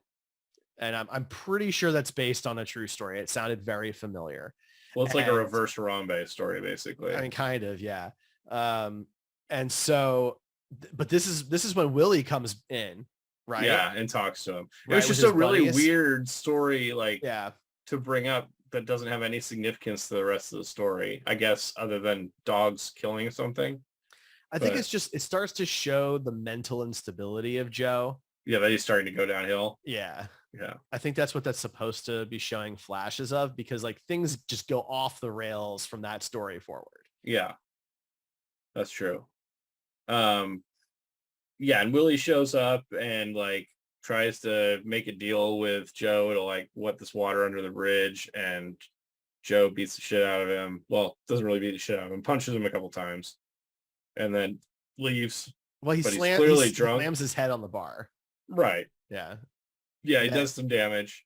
And I'm pretty sure that's based on a true story. It sounded very familiar. Well, it's like a reverse Harambe story, basically. I mean, kind of, yeah. And so, but this is when Willie comes in, right? Yeah, and talks to him. Right, it was just a really weird story, like to bring up that doesn't have any significance to the rest of the story, I guess, other than dogs killing something. I think it's just, it starts to show the mental instability of Joe. Yeah, that he's starting to go downhill. Yeah. Yeah. I think that's what that's supposed to be showing flashes of because like things just go off the rails from that story forward. Yeah. That's true. Yeah, and Willie shows up and like tries to make a deal with Joe to like wet this water under the bridge, and Joe beats the shit out of him. Well, doesn't really beat the shit out of him, punches him a couple times, and then leaves. Well, But he's clearly drunk. Slams his head on the bar. Right. Yeah. Yeah, he does some damage.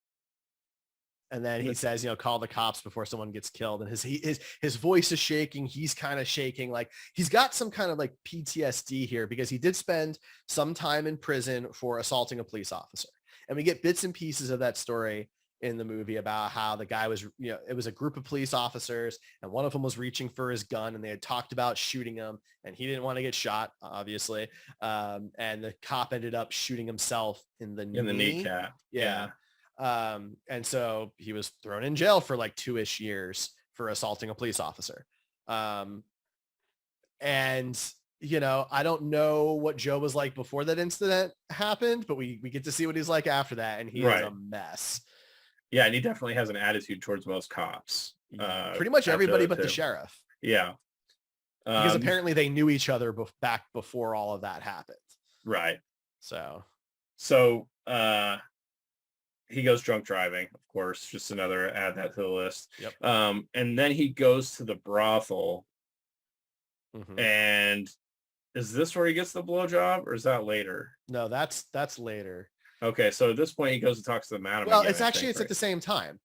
And then he says, call the cops before someone gets killed. And his voice is shaking. He's kind of shaking. Like he's got some kind of like PTSD here because he did spend some time in prison for assaulting a police officer. And we get bits and pieces of that story in the movie about how the guy was, it was a group of police officers and one of them was reaching for his gun and they had talked about shooting him and he didn't want to get shot, obviously. And the cop ended up shooting himself in the kneecap. Yeah. And so he was thrown in jail for like 2-ish years for assaulting a police officer. And, I don't know what Joe was like before that incident happened, but we get to see what he's like after that. And he is a mess. Yeah. And he definitely has an attitude towards most cops. Pretty much everybody but the sheriff. Yeah. Because apparently they knew each other back before all of that happened. Right. So, he goes drunk driving, of course, just another add that to the list. Yep. And then he goes to the brothel. Mm-hmm. And is this where he gets the blowjob or is that later? No, that's later. Okay. So at this point he goes and talks to the madam. Well, it's at the same time.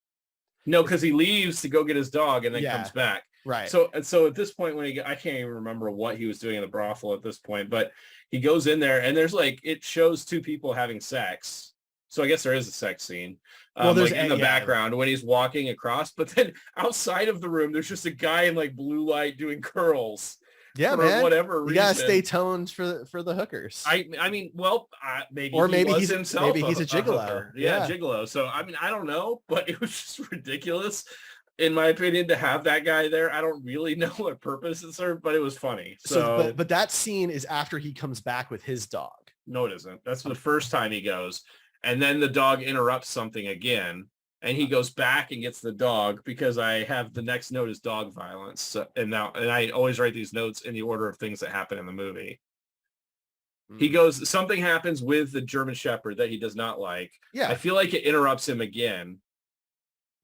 No, because he leaves to go get his dog and then comes back. Right. So at this point when I can't even remember what he was doing in the brothel at this point, but he goes in there and there's like, it shows two people having sex. So I guess there is a sex scene like in the background when he's walking across, but then outside of the room, there's just a guy in like blue light doing curls. Yeah, for man. Whatever reason. You gotta stay toned for the hookers. I mean, well, maybe he's himself. Maybe he's a gigolo. Yeah, gigolo. So I mean, I don't know, but it was just ridiculous, in my opinion, to have that guy there. I don't really know what purpose it served, but it was funny. So but that scene is after he comes back with his dog. No, it isn't. That's the first time he goes. And then the dog interrupts something again, and he goes back and gets the dog because I have the next note is dog violence. So, and I always write these notes in the order of things that happen in the movie. He goes, something happens with the German Shepherd that he does not like. Yeah. I feel like it interrupts him again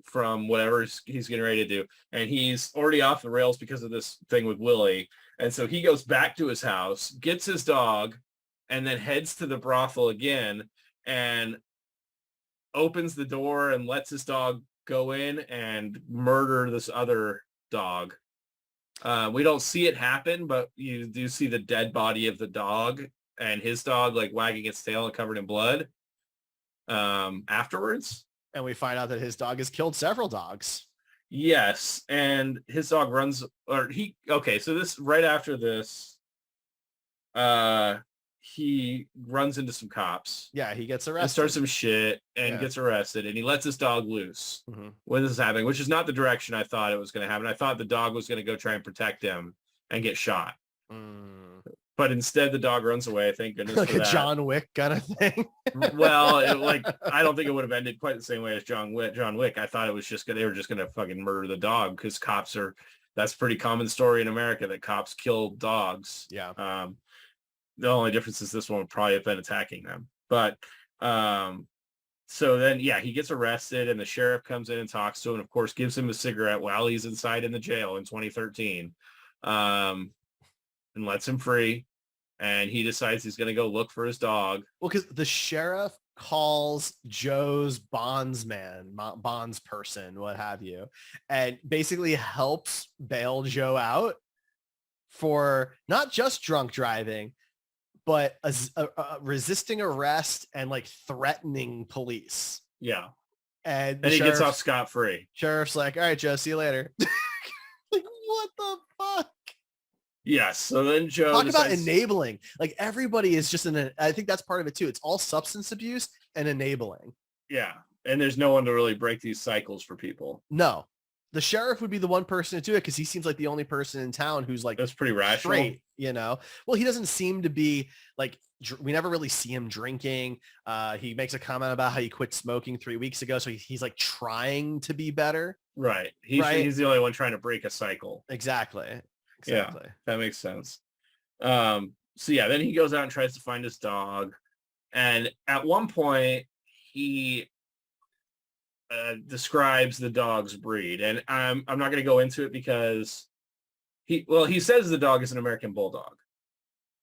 from whatever he's getting ready to do. And he's already off the rails because of this thing with Willie. And so he goes back to his house, gets his dog, and then heads to the brothel again. And opens the door and lets his dog go in and murder this other dog. We don't see it happen, but you do see the dead body of the dog and his dog like wagging its tail and covered in blood afterwards. And we find out that his dog has killed several dogs. Yes. And his dog runs so this right after this, he runs into some cops. Yeah, he gets arrested. And starts some shit and gets arrested, and he lets his dog loose when this is happening, which is not the direction I thought it was going to happen. I thought the dog was going to go try and protect him and get shot. But instead, the dog runs away. Thank goodness like for that. Like a John Wick kind of thing. Well, I don't think it would have ended quite the same way as John Wick. I thought it was they were just going to fucking murder the dog because that's a pretty common story in America that cops kill dogs. Yeah. The only difference is this one would probably have been attacking them. But so then, he gets arrested and the sheriff comes in and talks to him and, of course, gives him a cigarette while he's inside in the jail in 2013 and lets him free. And he decides he's going to go look for his dog. Well, because the sheriff calls Joe's bonds person, what have you, and basically helps bail Joe out for not just drunk driving, but resisting arrest and like threatening police. Yeah. And he gets off scot-free. Sheriff's like, all right, Joe, see you later. Like, what the fuck? Yes. So then Joe talk about enabling. Like everybody is just I think that's part of it too. It's all substance abuse and enabling. Yeah. And there's no one to really break these cycles for people. No. The sheriff would be the one person to do it because he seems like the only person in town who's like that's pretty rational. Straight, Well, he doesn't seem to be like we never really see him drinking. He makes a comment about how he quit smoking 3 weeks ago, so he's like trying to be better. Right. He's the only one trying to break a cycle. Exactly. Yeah, that makes sense. Then he goes out and tries to find his dog. And at one point, he describes the dog's breed, and I'm not going to go into it because he says the dog is an American Bulldog.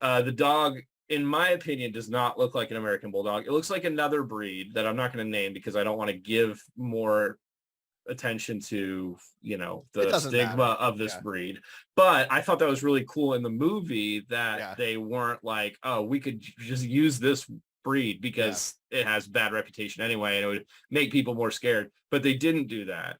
The dog, in my opinion, does not look like an American Bulldog. It looks like another breed that I'm not going to name because I don't want to give more attention to, the stigma of this breed. But I thought that was really cool in the movie that they weren't like, oh, we could just use this breed because it has bad reputation anyway and it would make people more scared, but they didn't do that.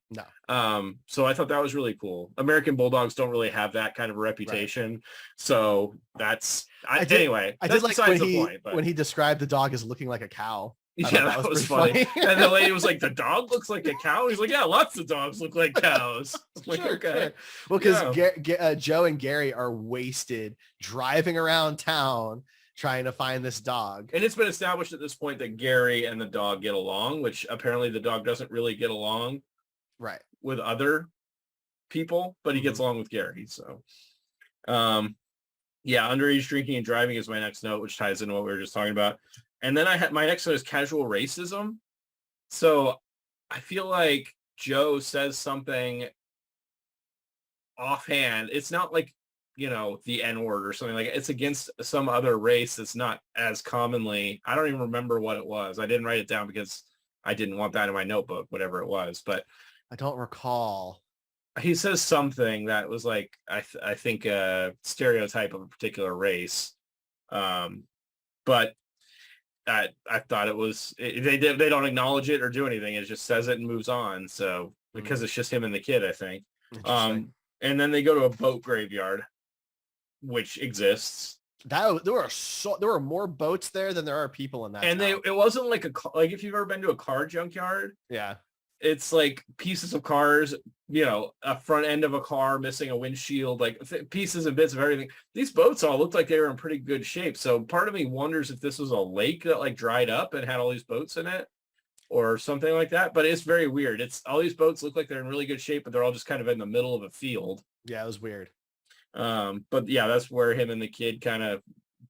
So I thought that was really cool. American Bulldogs don't really have that kind of a reputation, so that's anyway, I that's did like besides the point, but when he described the dog as looking like a cow. That was funny. And the lady was like, the dog looks like a cow? He's like, yeah, lots of dogs look like cows. Like, sure, okay. Sure. Well, because Joe and Gary are wasted driving around town trying to find this dog. And it's been established at this point that Gary and the dog get along, which apparently the dog doesn't really get along with other people, but he gets along with Gary. So, underage drinking and driving is my next note, which ties into what we were just talking about. And then I had my next note is casual racism. So I feel like Joe says something offhand. It's not like, the N-word or something like it's against some other race that's not as commonly. I don't even remember what it was. I didn't write it down because I didn't want that in my notebook, whatever it was. But I don't recall. He says something that was like, I think a stereotype of a particular race. But I thought it was, they don't acknowledge it or do anything. It just says it and moves on. So because it's just him and the kid, I think. And then they go to a boat graveyard, which exists. There were more boats there than there are people in that. And it wasn't like if you've ever been to a car junkyard. Yeah. It's like pieces of cars, a front end of a car missing a windshield, like pieces and bits of everything. These boats all looked like they were in pretty good shape. So part of me wonders if this was a lake that like dried up and had all these boats in it or something like that. But it's very weird. It's all these boats look like they're in really good shape, but they're all just kind of in the middle of a field. Yeah, it was weird. But yeah, that's where him and the kid kind of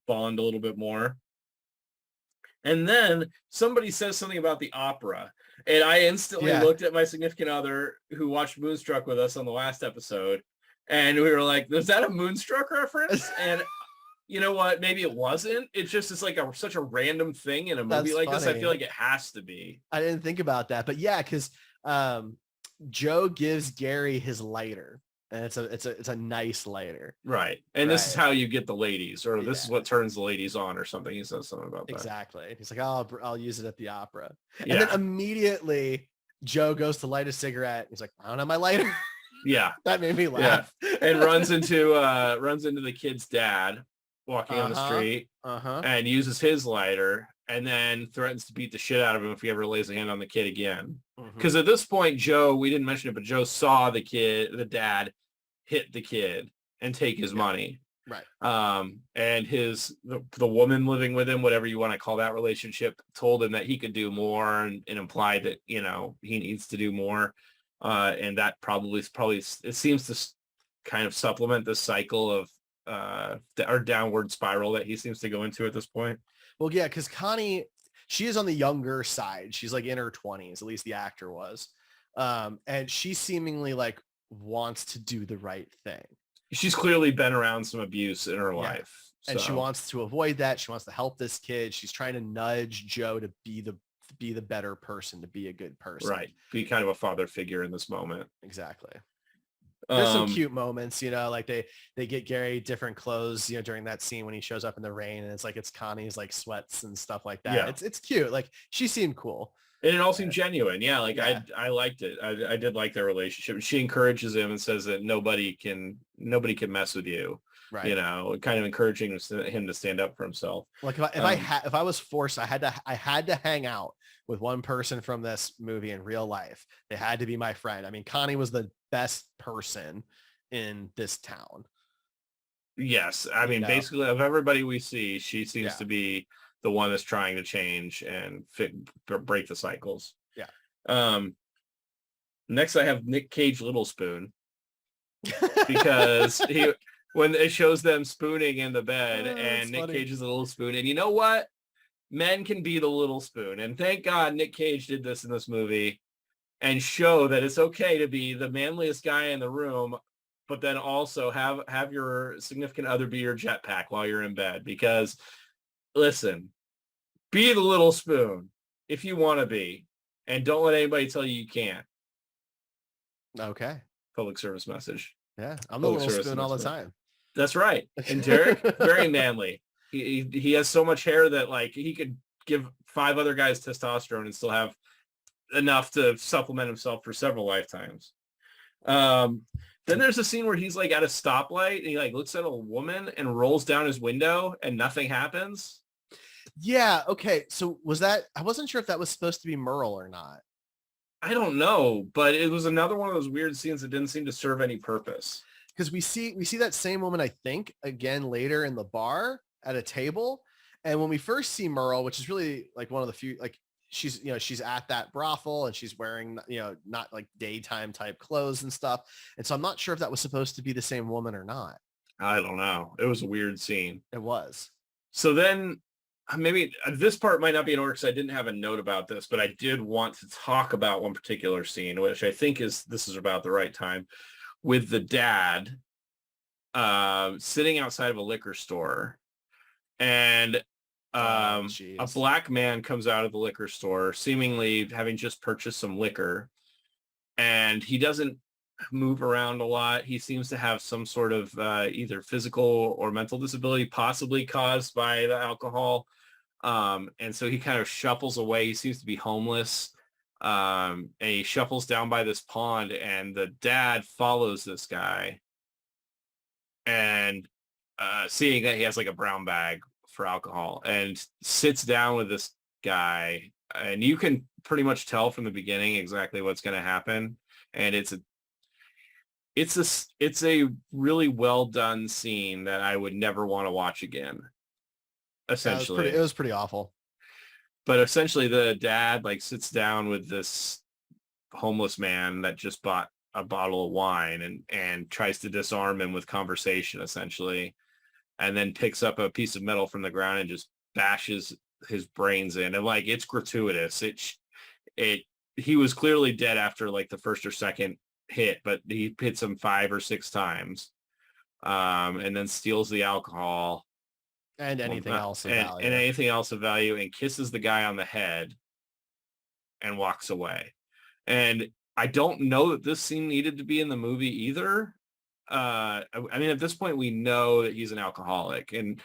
bond a little bit more. And then somebody says something about the opera. And I instantly looked at my significant other who watched Moonstruck with us on the last episode. And we were like, was that a Moonstruck reference? And you know what? Maybe it wasn't. It's just, it's like such a random thing in a movie like this. I feel like it has to be. I didn't think about that. But yeah, because Joe gives Gary his lighter. And it's a nice lighter. Right. And this is how you get the ladies, or this is what turns the ladies on or something. He says something about that. Exactly. He's like, I'll use it at the opera. And then immediately Joe goes to light a cigarette. He's like, I don't have my lighter. Yeah. That made me laugh. And runs into the kid's dad walking on the street and uses his lighter and then threatens to beat the shit out of him if he ever lays a hand on the kid again. Because at this point, Joe, we didn't mention it, but Joe saw the dad hit the kid and take his money. Right. And the woman living with him, whatever you want to call that relationship, told him that he could do more and implied that, he needs to do more. And that probably it seems to kind of supplement the cycle of our downward spiral that he seems to go into at this point. Well, yeah, because Connie, she is on the younger side. She's like in her 20s, at least the actor was. And she seemingly like wants to do the right thing. She's clearly been around some abuse in her life. And she wants to avoid that. She wants to help this kid. She's trying to nudge Joe to be the better person, to be a good person. Right. Be kind of a father figure in this moment. Exactly. There's some cute moments, like they get Gary different clothes, during that scene when he shows up in the rain and it's Connie's like sweats and stuff like that. Yeah. It's cute. Like she seemed cool. And it all seemed genuine. Yeah. Like I liked it. I did like their relationship. She encourages him and says that nobody can mess with you. Right. Kind of encouraging him to stand up for himself. Like if I was forced, I had to hang out with one person from this movie in real life. They had to be my friend. I mean, Connie was the best person in this town. Yes. I mean, basically of everybody we see, she seems to be the one that's trying to change and break the cycles. Yeah. Next I have Nick Cage Little Spoon because when it shows them spooning in the bed and Nick Cage is a little spoon. And you know what? men can be the little spoon. And thank God Nick Cage did this in this movie and show that it's okay to be the manliest guy in the room, but then also have your significant other be your jetpack while you're in bed. Because listen, be the little spoon if you want to be, and don't let anybody tell you can't. Okay. Public service message. Yeah, I'm the little spoon all the time. That's right. And Derek, very manly. He has so much hair that like he could give 5 other guys testosterone and still have enough to supplement himself for several lifetimes. Then there's a scene where he's like at a stoplight and he like looks at a woman and rolls down his window and nothing happens. Yeah. Okay. So I wasn't sure if that was supposed to be Merle or not. I don't know, but it was another one of those weird scenes that didn't seem to serve any purpose. Because we see that same woman, I think, again later in the bar at a table. And when we first see Merle, which is really like one of the few, like she's at that brothel and she's wearing, not like daytime type clothes and stuff. And so I'm not sure if that was supposed to be the same woman or not. I don't know. It was a weird scene. It was. So then maybe this part might not be in order because I didn't have a note about this, but I did want to talk about one particular scene, which I think this is about the right time, with the dad sitting outside of a liquor store, and a black man comes out of the liquor store, seemingly having just purchased some liquor, and he doesn't move around a lot. He seems to have some sort of either physical or mental disability, possibly caused by the alcohol. And so he kind of shuffles away. He seems to be homeless. And he shuffles down by this pond, and the dad follows this guy, and seeing that he has like a brown bag for alcohol, and sits down with this guy, and you can pretty much tell from the beginning exactly what's going to happen. And it's a really well done scene that I would never want to watch again. Essentially, it was pretty awful. But essentially, the dad like sits down with this homeless man that just bought a bottle of wine and tries to disarm him with conversation, essentially, and then picks up a piece of metal from the ground and just bashes his brains in. And like, it's gratuitous. He was clearly dead after like the first or second hit, but he hits him 5 or 6 times, and then steals the alcohol and anything else of value. And anything else of value, and kisses the guy on the head and walks away. And I don't know that this scene needed to be in the movie either. I mean, at this point, we know that he's an alcoholic, and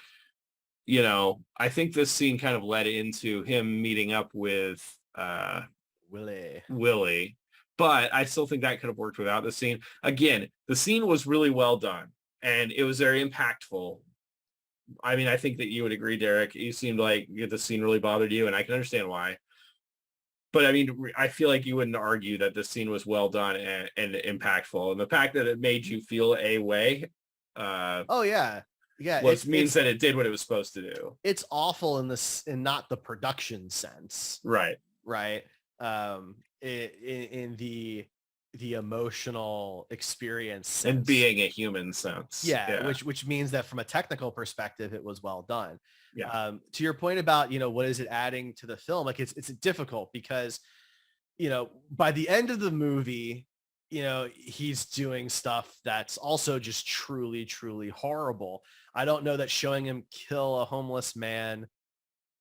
I think this scene kind of led into him meeting up with Willie. But I still think that could have worked without the scene. Again, the scene was really well done, and it was very impactful. I mean, I think that you would agree, Derek. You seemed like the scene really bothered you, and I can understand why. But I mean, I feel like you wouldn't argue that this scene was well done and impactful. And the fact that it made you feel a way, means that it did what it was supposed to do. It's awful in not the production sense, right? In the emotional experience sense. And being a human sense. Yeah. Which means that from a technical perspective, it was well done. Yeah. To your point about, what is it adding to the film? Like it's difficult because, by the end of the movie, he's doing stuff that's also just truly, truly horrible. I don't know that showing him kill a homeless man.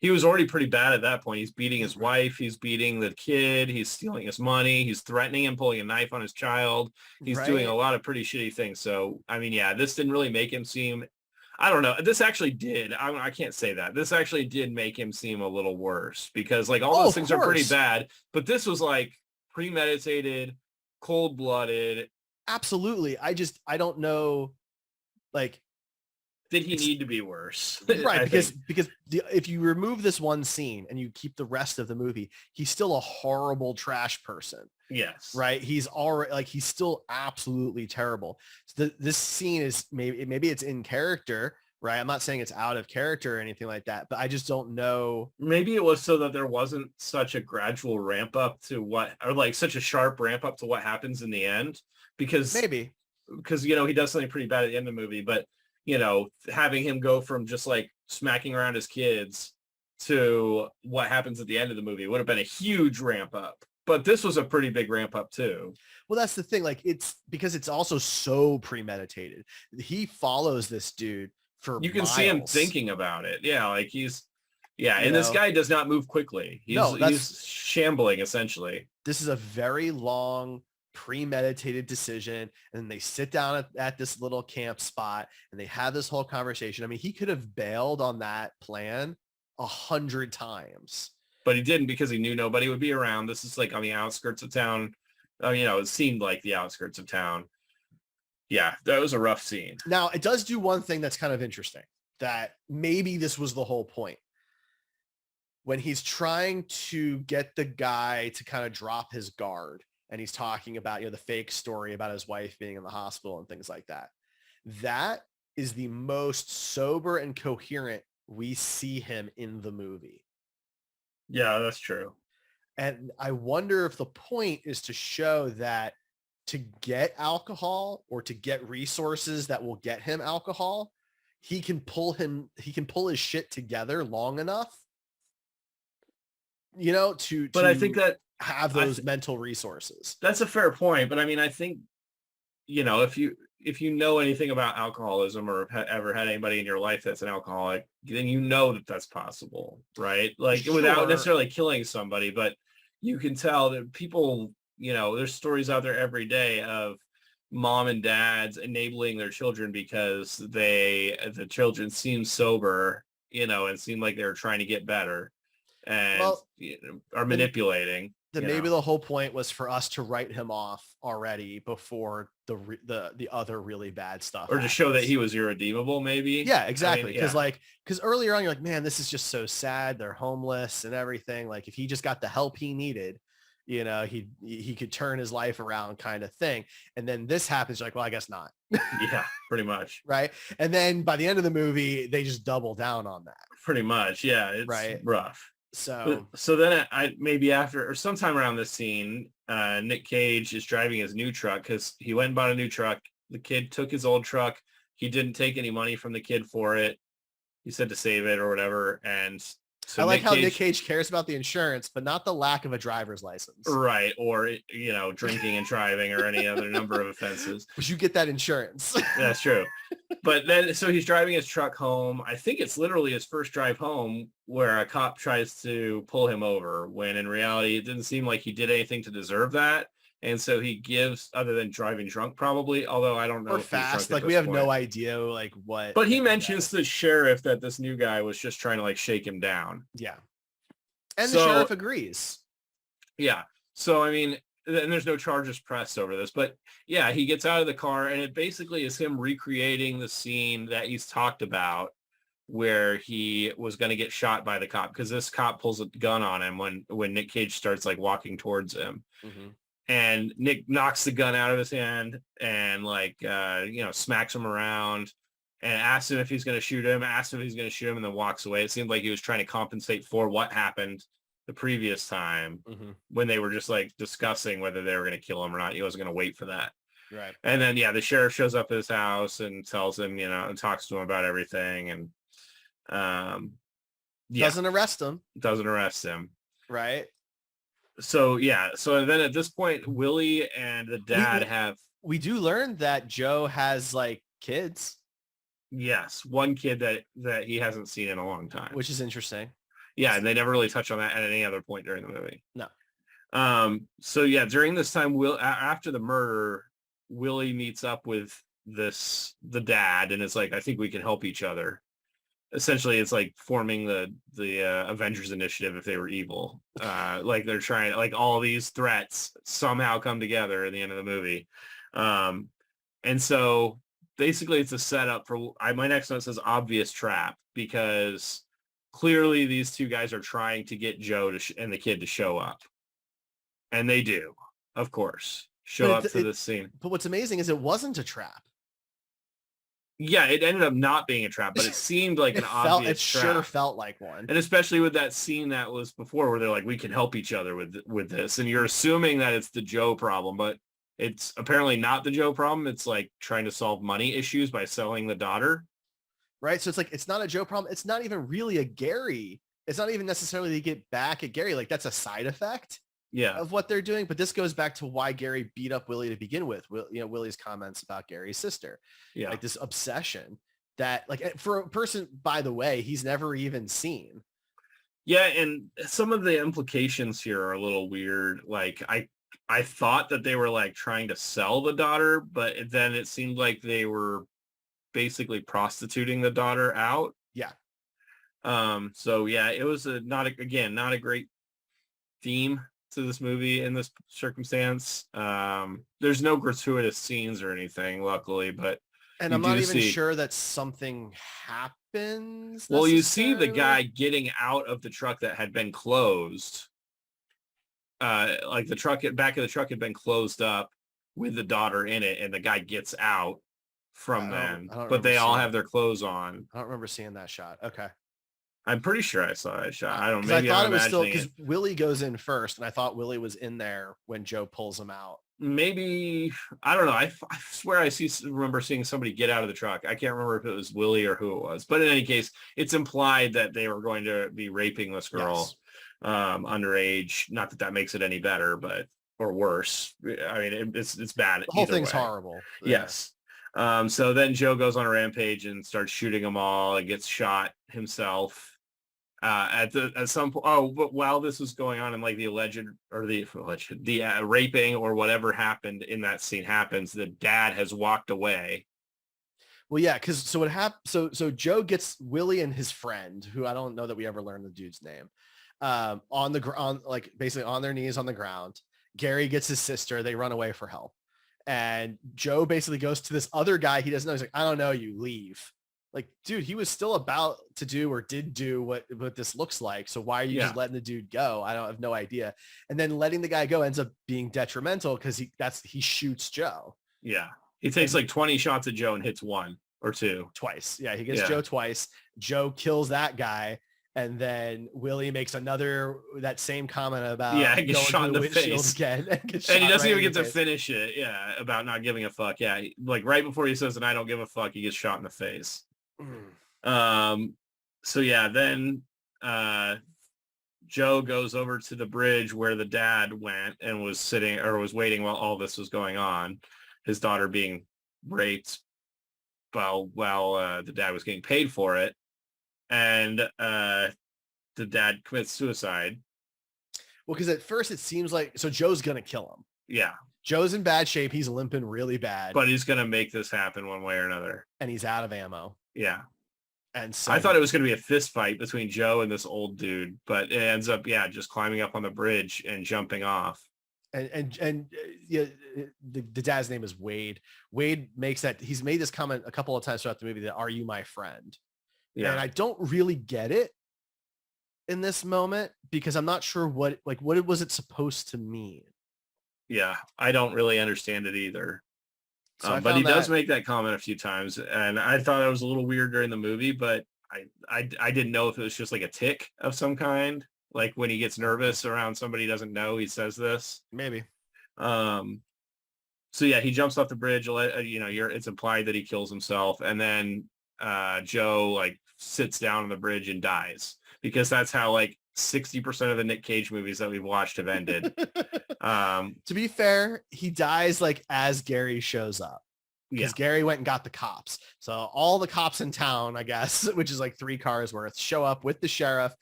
He was already pretty bad at that point. He's beating his wife. He's beating the kid. He's stealing his money. He's threatening him, pulling a knife on his child. He's doing a lot of pretty shitty things. So, I mean, yeah, this didn't really make him seem, I don't know. This actually did. I can't say that. This actually did make him seem a little worse because like all those things are pretty bad, but this was like premeditated, cold-blooded. Absolutely. I don't know, like, did he need to be worse? Right, because if you remove this one scene and you keep the rest of the movie, he's still a horrible trash person. Yes. Right. He's already like, he's still absolutely terrible. So this scene is maybe it's in character, right? I'm not saying it's out of character or anything like that, but I just don't know. Maybe it was so that there wasn't such a gradual ramp up to such a sharp ramp up to what happens in the end, because he does something pretty bad at the end of the movie, but having him go from just like smacking around his kids to what happens at the end of the movie. It would have been a huge ramp up. But this was a pretty big ramp up too. Well, that's the thing. Like, it's because it's also so premeditated. He follows this dude for You can miles. see him thinking about it. Yeah, like and this know? guy does not move quickly. He's shambling essentially. This is a very long premeditated decision. And then they sit down at this little camp spot and they have this whole conversation. I mean, he could have bailed on that plan 100 times. But he didn't because he knew nobody would be around. This is like on the outskirts of town. It seemed like the outskirts of town. Yeah, that was a rough scene. Now, it does do one thing that's kind of interesting, that maybe this was the whole point. When he's trying to get the guy to kind of drop his guard and he's talking about, the fake story about his wife being in the hospital and things like that. That is the most sober and coherent we see him in the movie. Yeah, that's true. And I wonder if the point is to show that to get alcohol or to get resources that will get him alcohol, he can pull his shit together long enough, but I think that have those mental resources. That's a fair point. But I mean, I think, if you know anything about alcoholism or have ever had anybody in your life that's an alcoholic, then that that's possible, right? Like Sure. Without necessarily killing somebody, but you can tell that people, there's stories out there every day of mom and dads enabling their children because the children seem sober, and seem like they're trying to get better and are manipulating. Then maybe the whole point was for us to write him off already before the other really bad stuff, or to show that he was irredeemable, maybe. Yeah, exactly. Because earlier on you're like, man, this is just so sad. They're homeless and everything. Like, if he just got the help he needed, he could turn his life around, kind of thing. And then this happens, you're like, well, I guess not. Yeah, pretty much. Right. And then by the end of the movie, they just double down on that. Pretty much. Yeah, it's rough. So then I maybe after or sometime around this scene, Nick Cage is driving his new truck because he went and bought a new truck. The kid took his old truck. He didn't take any money from the kid for it. He said to save it or whatever. And so I like how Nick Cage cares about the insurance, but not the lack of a driver's license. Right. Or, drinking and driving or any other number of offenses. But you get that insurance. That's true. But then, so he's driving his truck home. I think it's literally his first drive home where a cop tries to pull him over when in reality, it didn't seem like he did anything to deserve that. And so he gives, other than driving drunk probably, although I don't know. Or fast. Like, we have no idea like what. But he mentions to the sheriff that this new guy was just trying to like shake him down. Yeah. And the sheriff agrees. Yeah. So, I mean, and there's no charges pressed over this, but yeah, he gets out of the car and it basically is him recreating the scene that he's talked about where he was going to get shot by the cop because this cop pulls a gun on him when Nick Cage starts like walking towards him. Mm-hmm. And Nick knocks the gun out of his hand and smacks him around and asks him if he's going to shoot him, and then walks away. It seemed like he was trying to compensate for what happened the previous time when they were just like discussing whether they were going to kill him or not. He wasn't going to wait for that. Right. And then, the sheriff shows up at his house and tells him, and talks to him about everything. And doesn't arrest him. Right. So then at this point, Willie and the dad we do learn that Joe has like kids. Yes. One kid that he hasn't seen in a long time, which is interesting. Yeah. And they never really touch on that at any other point during the movie. No. So yeah, during this time, after the murder, Willie meets up with the dad and it's like, I think we can help each other. Essentially, it's like forming the Avengers Initiative if they were evil. Like they're trying, like all these threats somehow come together at the end of the movie. And so basically it's a setup for, my next note says obvious trap, because clearly these two guys are trying to get Joe and the kid to show up. And they do, of course, show up to this scene. But what's amazing is it wasn't a trap. Yeah, it ended up not being a trap, but it seemed like an obvious trap. It sure felt like one. And especially with that scene that was before where they're like, we can help each other with this. And you're assuming that it's the Joe problem, but it's apparently not the Joe problem. It's like trying to solve money issues by selling the daughter. Right. So it's like, it's not a Joe problem. It's not even really a Gary it's not even necessarily to get back at Gary. Like that's a side effect Yeah. of what they're doing. But this goes back to why Gary beat up Willie to begin with. Willie's comments about Gary's sister, Yeah. like this obsession that like for a person, by the way, he's never even seen. Yeah, and some of the implications here are a little weird. Like I thought that they were like trying to sell the daughter, but then it seemed like they were basically prostituting the daughter out. Yeah. So yeah, it was not a great theme to this movie in this circumstance. There's no gratuitous scenes or anything, luckily, but and I'm not even sure that something happens. Well, you see the guy getting out of the truck that had been closed. Like the back of the truck had been closed up with the daughter in it, and the guy gets out from them, but they all have their clothes on. I don't remember seeing that shot. Okay. I'm pretty sure I saw that shot. I don't know. Maybe I thought it was still because Willie goes in first, and I thought Willie was in there when Joe pulls him out. Maybe, I don't know. I swear I remember seeing somebody get out of the truck. I can't remember if it was Willie or who it was, but in any case, it's implied that they were going to be raping this girl, underage. Not that that makes it any better, but or worse. I mean, it's bad. The whole thing's horrible. Yes. So then Joe goes on a rampage and starts shooting them all and gets shot himself. At some point, but while this was going on and like the raping or whatever happened in that scene happens, the dad has walked away. Well, yeah, because so what happened? So Joe gets Willie and his friend, who I don't know that we ever learned the dude's name, on the ground, like basically on their knees on the ground. Gary gets his sister. They run away for help, and Joe basically goes to this other guy he doesn't know. He's like, I don't know, you leave. Like, dude, he was still about to do or did do what this looks like. So why are you just letting the dude go? I have no idea. And then letting the guy go ends up being detrimental because he shoots Joe. Yeah. He takes like 20 shots at Joe and hits one or two. Twice. Yeah. He gets Joe twice. Joe kills that guy. And then Willie makes that same comment about he gets shot in the face again, and he doesn't even get to finish it. Yeah. About not giving a fuck. Yeah. Like right before he says, and I don't give a fuck, he gets shot in the face. So yeah, then Joe goes over to the bridge where the dad went and was sitting or was waiting while all this was going on, his daughter being raped while the dad was getting paid for it, and the dad commits suicide. Well, because at first it seems like Joe's gonna kill him. Yeah. Joe's in bad shape. He's limping really bad. But he's gonna make this happen one way or another. And he's out of ammo. Yeah. And so I thought it was going to be a fist fight between Joe and this old dude, but it ends up, just climbing up on the bridge and jumping off. And the dad's name is Wade. Wade he's made this comment a couple of times throughout the movie that, are you my friend? Yeah. And I don't really get it in this moment because I'm not sure what was it supposed to mean? Yeah. I don't really understand it either. So but he does make that comment a few times, and I thought it was a little weird during the movie, but I didn't know if it was just like a tick of some kind, like when he gets nervous around somebody he doesn't know, he says this. Maybe. So yeah, he jumps off the bridge. It's implied that he kills himself, and then Joe like sits down on the bridge and dies because that's how like 60% of the Nick Cage movies that we've watched have ended. To be fair, he dies like as Gary shows up because Gary went and got the cops. So all the cops in town, I guess, which is like 3 cars worth, show up with the sheriff.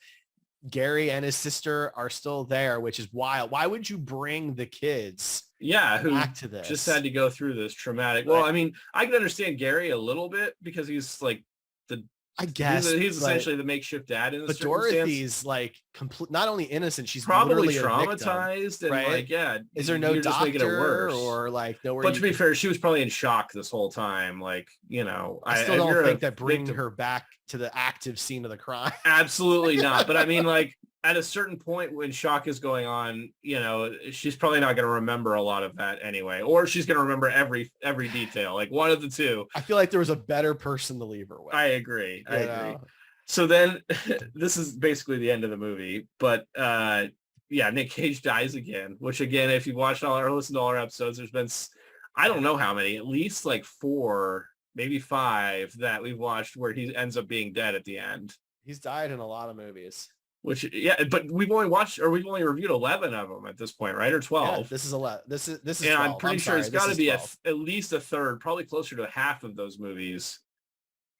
Gary and his sister are still there, which is wild. Why would you bring the kids back to this? Just had to go through this traumatic. Well, I mean, I can understand Gary a little bit because he's like I guess he's essentially the makeshift dad in this. But Dorothy's like not only innocent, she's probably traumatized, and right? Like, is there no doctor or like nowhere? But to be fair, she was probably in shock this whole time. Like, I still don't think that bringing her back to the active scene of the crime. Absolutely not. But I mean, like at a certain point when shock is going on, she's probably not going to remember a lot of that anyway, or she's going to remember every detail, like one of the two. I feel like there was a better person to leave her with. I agree. So then this is basically the end of the movie, but Nick Cage dies again, which again, if you've watched or listened to all our episodes, there's been, I don't know how many, at least like 4, maybe 5 that we've watched where he ends up being dead at the end. He's died in a lot of movies. Which, yeah, but we've only reviewed 11 of them at this point, right? Or 12. Yeah, this is 11. This is and 12. I'm pretty sure sorry, it's got to be 12. at least a third, probably closer to half of those movies.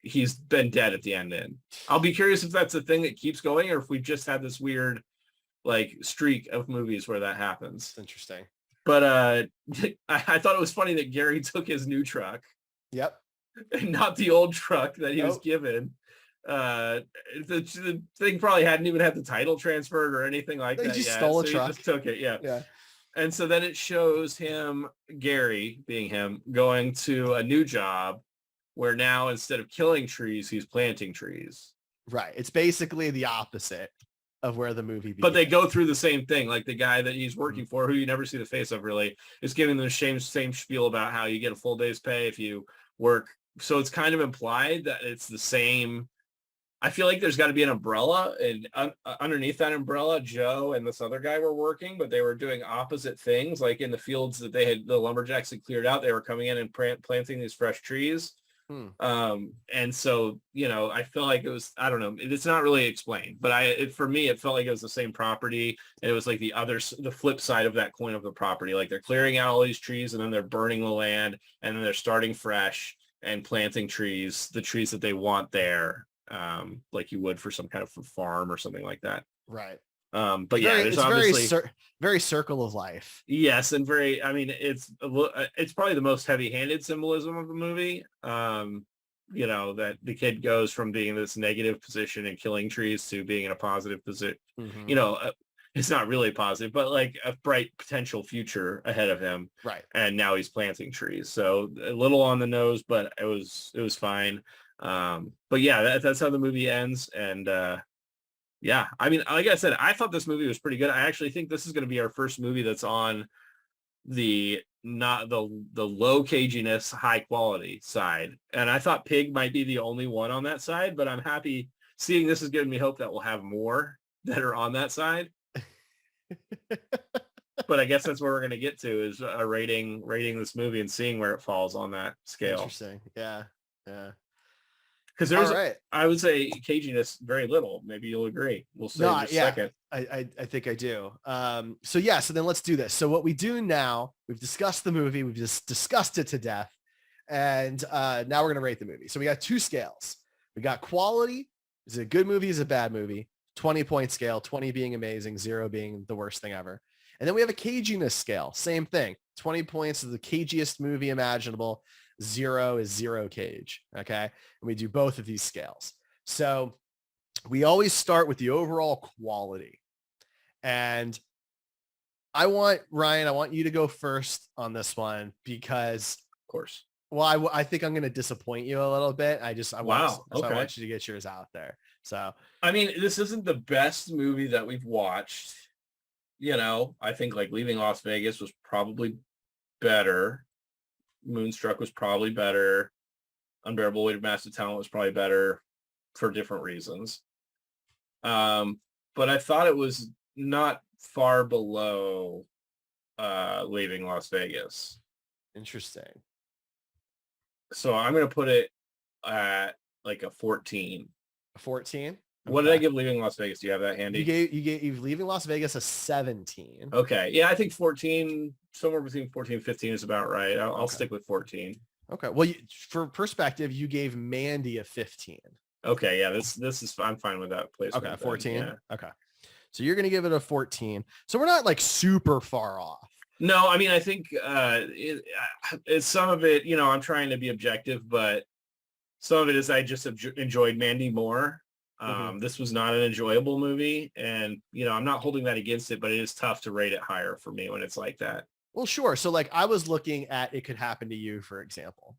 He's been dead at the end. I'll be curious if that's a thing that keeps going, or if we've just had this weird like streak of movies where that happens. It's interesting. But I thought it was funny that Gary took his new truck. Yep. And not the old truck that he was given. The thing probably hadn't even had the title transferred or anything like that. He just stole a truck. He just took it. Yeah. And so then it shows him, Gary being him, going to a new job where now instead of killing trees, he's planting trees. Right. It's basically the opposite of where the movie began. But they go through the same thing. Like the guy that he's working for, who you never see the face of really, is giving them the same spiel about how you get a full day's pay if you work. So it's kind of implied that it's the same. I feel like there's got to be an umbrella, and underneath that umbrella, Joe and this other guy were working, but they were doing opposite things. Like in the fields that the lumberjacks had cleared out, they were coming in and planting these fresh trees. And so, I feel like it was, I don't know, it's not really explained, but for me, it felt like it was the same property. And it was like the flip side of that coin of the property. Like they're clearing out all these trees and then they're burning the land and then they're starting fresh and planting trees, the trees that they want there. Like you would for some kind of farm or something like that. Right. But yeah, there's obviously very circle of life. Yes. And it's probably the most heavy-handed symbolism of the movie. That the kid goes from being in this negative position and killing trees to being in a positive position. It's not really positive, but like a bright potential future ahead of him. Right. And now he's planting trees. So a little on the nose, but it was fine. But yeah, that's how the movie ends. And yeah, I mean, like I said, I thought this movie was pretty good. I actually think this is going to be our first movie that's on the not the low caginess, high quality side. And I thought Pig might be the only one on that side, but I'm happy seeing this has given me hope that we'll have more that are on that side. But I guess that's where we're going to get to is rating this movie and seeing where it falls on that scale. Interesting. Yeah. Because there's, I would say, caginess very little. Maybe you'll agree. We'll see in a second. I think I do. So then let's do this. So what we do now, we've discussed the movie. We've just discussed it to death. And now we're going to rate the movie. So we got two scales. We got quality. Is it a good movie? Is it a bad movie? 20-point scale, 20 being amazing, 0 being the worst thing ever. And then we have a caginess scale. Same thing. 20 points is the cagiest movie imaginable. 0 is 0 cage. Okay. And we do both of these scales. So we always start with the overall quality. And Ryan, I want you to go first on this one because, of course, well, I think I'm going to disappoint you a little bit. I want you to get yours out there. So, I mean, this isn't the best movie that we've watched. I think like Leaving Las Vegas was probably better. Moonstruck was probably better. Unbearable Weight of Massive Talent was probably better for different reasons. But I thought it was not far below Leaving Las Vegas. Interesting. So I'm going to put it at like a 14. A 14? What did I give Leaving Las Vegas? Do you have that handy? You Leaving Las Vegas a 17. Okay. Yeah, I think 14, somewhere between 14 and 15 is about right. I'll stick with 14. Okay. Well, for perspective, you gave Mandy a 15. Okay. Yeah, this is, I'm fine with that place. Okay. 14. Yeah. Okay. So you're going to give it a 14. So we're not like super far off. No, I mean, I think it's some of it, I'm trying to be objective, but some of it is I just enjoyed Mandy more. This was not an enjoyable movie, and I'm not holding that against it, but it is tough to rate it higher for me when it's like that. Well, sure. So like I was looking at It Could Happen to You, for example,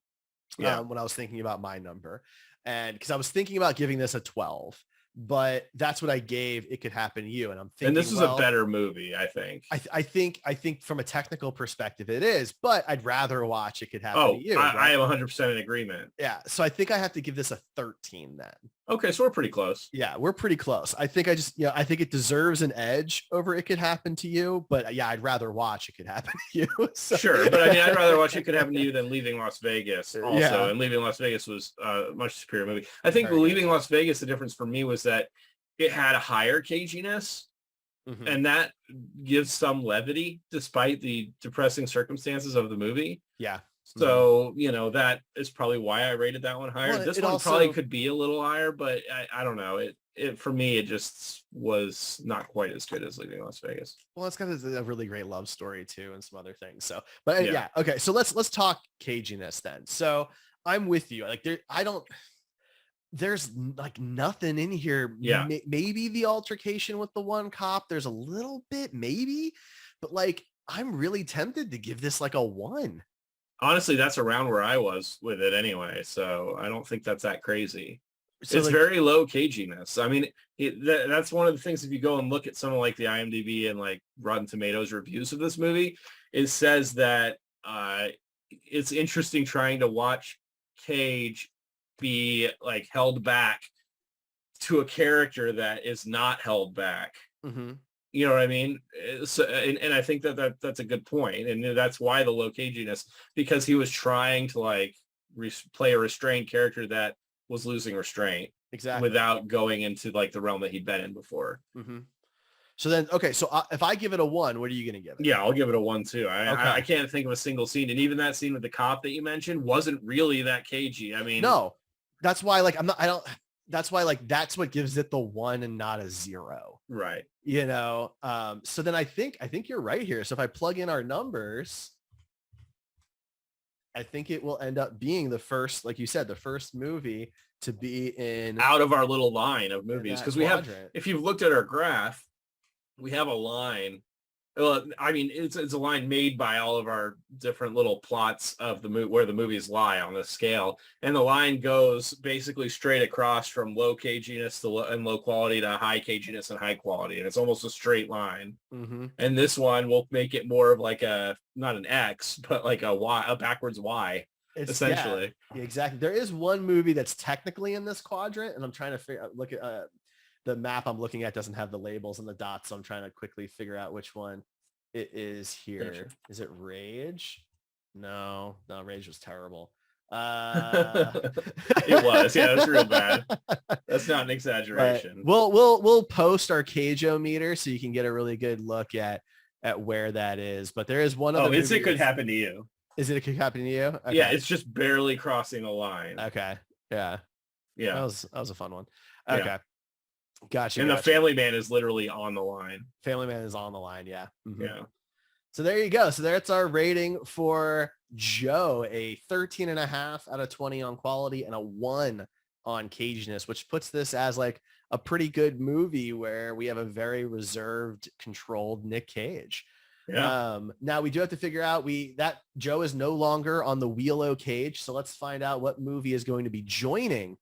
when I was thinking about my number, and because I was thinking about giving this a 12, but that's what I gave It Could Happen to You. And I'm thinking, and this is a better movie, I think. I think from a technical perspective it is, but I'd rather watch It Could Happen to You. I am 100% in agreement. Yeah. So I think I have to give this a 13 then. Okay. So we're pretty close. Yeah, we're pretty close. I think I think it deserves an edge over It Could Happen to You, but yeah, I'd rather watch It Could Happen to You. So. Sure. But I mean, I'd rather watch It Could Happen to You than Leaving Las Vegas also. Yeah. And Leaving Las Vegas was a much superior movie. I think Leaving Las Vegas, the difference for me was that it had a higher caginess, and that gives some levity despite the depressing circumstances of the movie. Yeah. So, that is probably why I rated that one higher. Well, this it one also probably could be a little higher, but I don't know. It for me, it just was not quite as good as Leaving Las Vegas. Well, it's got a really great love story too, and some other things. So, but Yeah. okay. So let's talk caginess then. So I'm with you. Like there's like nothing in here. Yeah. Maybe the altercation with the one cop. There's a little bit, maybe, but like I'm really tempted to give this like a 1. Honestly, that's around where I was with it anyway. So I don't think that's that crazy. So it's like, very low caginess. I mean, that's one of the things. If you go and look at some of like the IMDb and like Rotten Tomatoes reviews of this movie, it says that it's interesting trying to watch Cage be like held back to a character that is not held back. You know what I mean? So, and I think that's a good point. And that's why the low caginess, because he was trying to like play a restrained character that was losing restraint without going into like the realm that he'd been in before. So then, okay. So if I give it a 1, what are you going to give it? Yeah, I'll give it a 1 too. I can't think of a single scene. And even that scene with the cop that you mentioned wasn't really that cagey. I mean, no, that's why like that's why like that's what gives it the 1 and not a 0. Right. So then I think you're right here. So if I plug in our numbers, I think it will end up being the first, like you said, the first movie to be in out of our little line of movies. Because we have, if you've looked at our graph, we have a line. Well, I mean, it's a line made by all of our different little plots of the where the movies lie on the scale, and the line goes basically straight across from low caginess to low quality to high caginess and high quality, and it's almost a straight line. And this one will make it more of like not an X, but like a Y, a backwards Y, essentially. Yeah, exactly. There is one movie that's technically in this quadrant, and I'm trying to look at the map I'm looking at doesn't have the labels and the dots, so I'm trying to quickly figure out which one it is here. Gotcha. Is it Rage? No, Rage was terrible. It was, yeah, it was real bad. That's not an exaggeration. But we'll post our Cage-O-meter so you can get a really good look at where that is. But there is one of it could happen to you. Is it could happen to you? Okay. Yeah, it's just barely crossing a line. Okay. Yeah. That was a fun one. Okay. Yeah. Gotcha. And the Family Man is literally on the line. Family Man is on the line. Yeah. Yeah. So there you go. So that's our rating for Joe, a 13.5 out of 20 on quality and a 1 on caginess, which puts this as like a pretty good movie where we have a very reserved, controlled Nick Cage. Yeah. Now we do have to figure out that Joe is no longer on the Wheel O Cage. So let's find out what movie is going to be joining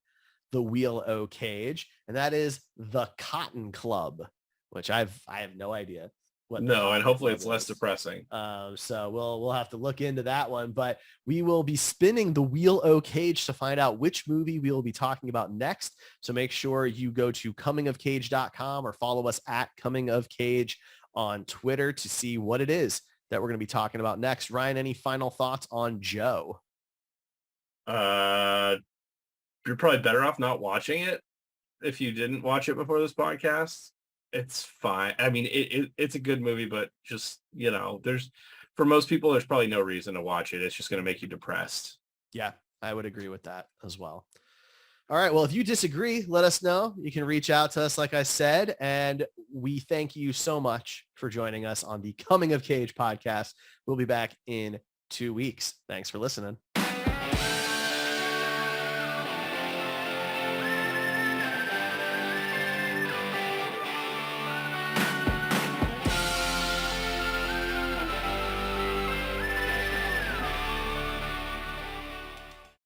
the Wheel O Cage, and that is The Cotton Club, which I have no idea what. No, and hopefully it's less depressing. So we'll have to look into that one, but we will be spinning the Wheel O Cage to find out which movie we will be talking about next. So make sure you go to comingofcage.com or follow us at Coming of Cage on Twitter to see what it is that we're going to be talking about next. Ryan, any final thoughts on Joe? You're probably better off not watching it if you didn't watch it before this podcast. It's fine. I mean, it's a good movie, but just, for most people, there's probably no reason to watch it. It's just going to make you depressed. Yeah, I would agree with that as well. All right. Well, if you disagree, let us know. You can reach out to us, like I said, and we thank you so much for joining us on the Coming of Cage podcast. We'll be back in 2 weeks. Thanks for listening.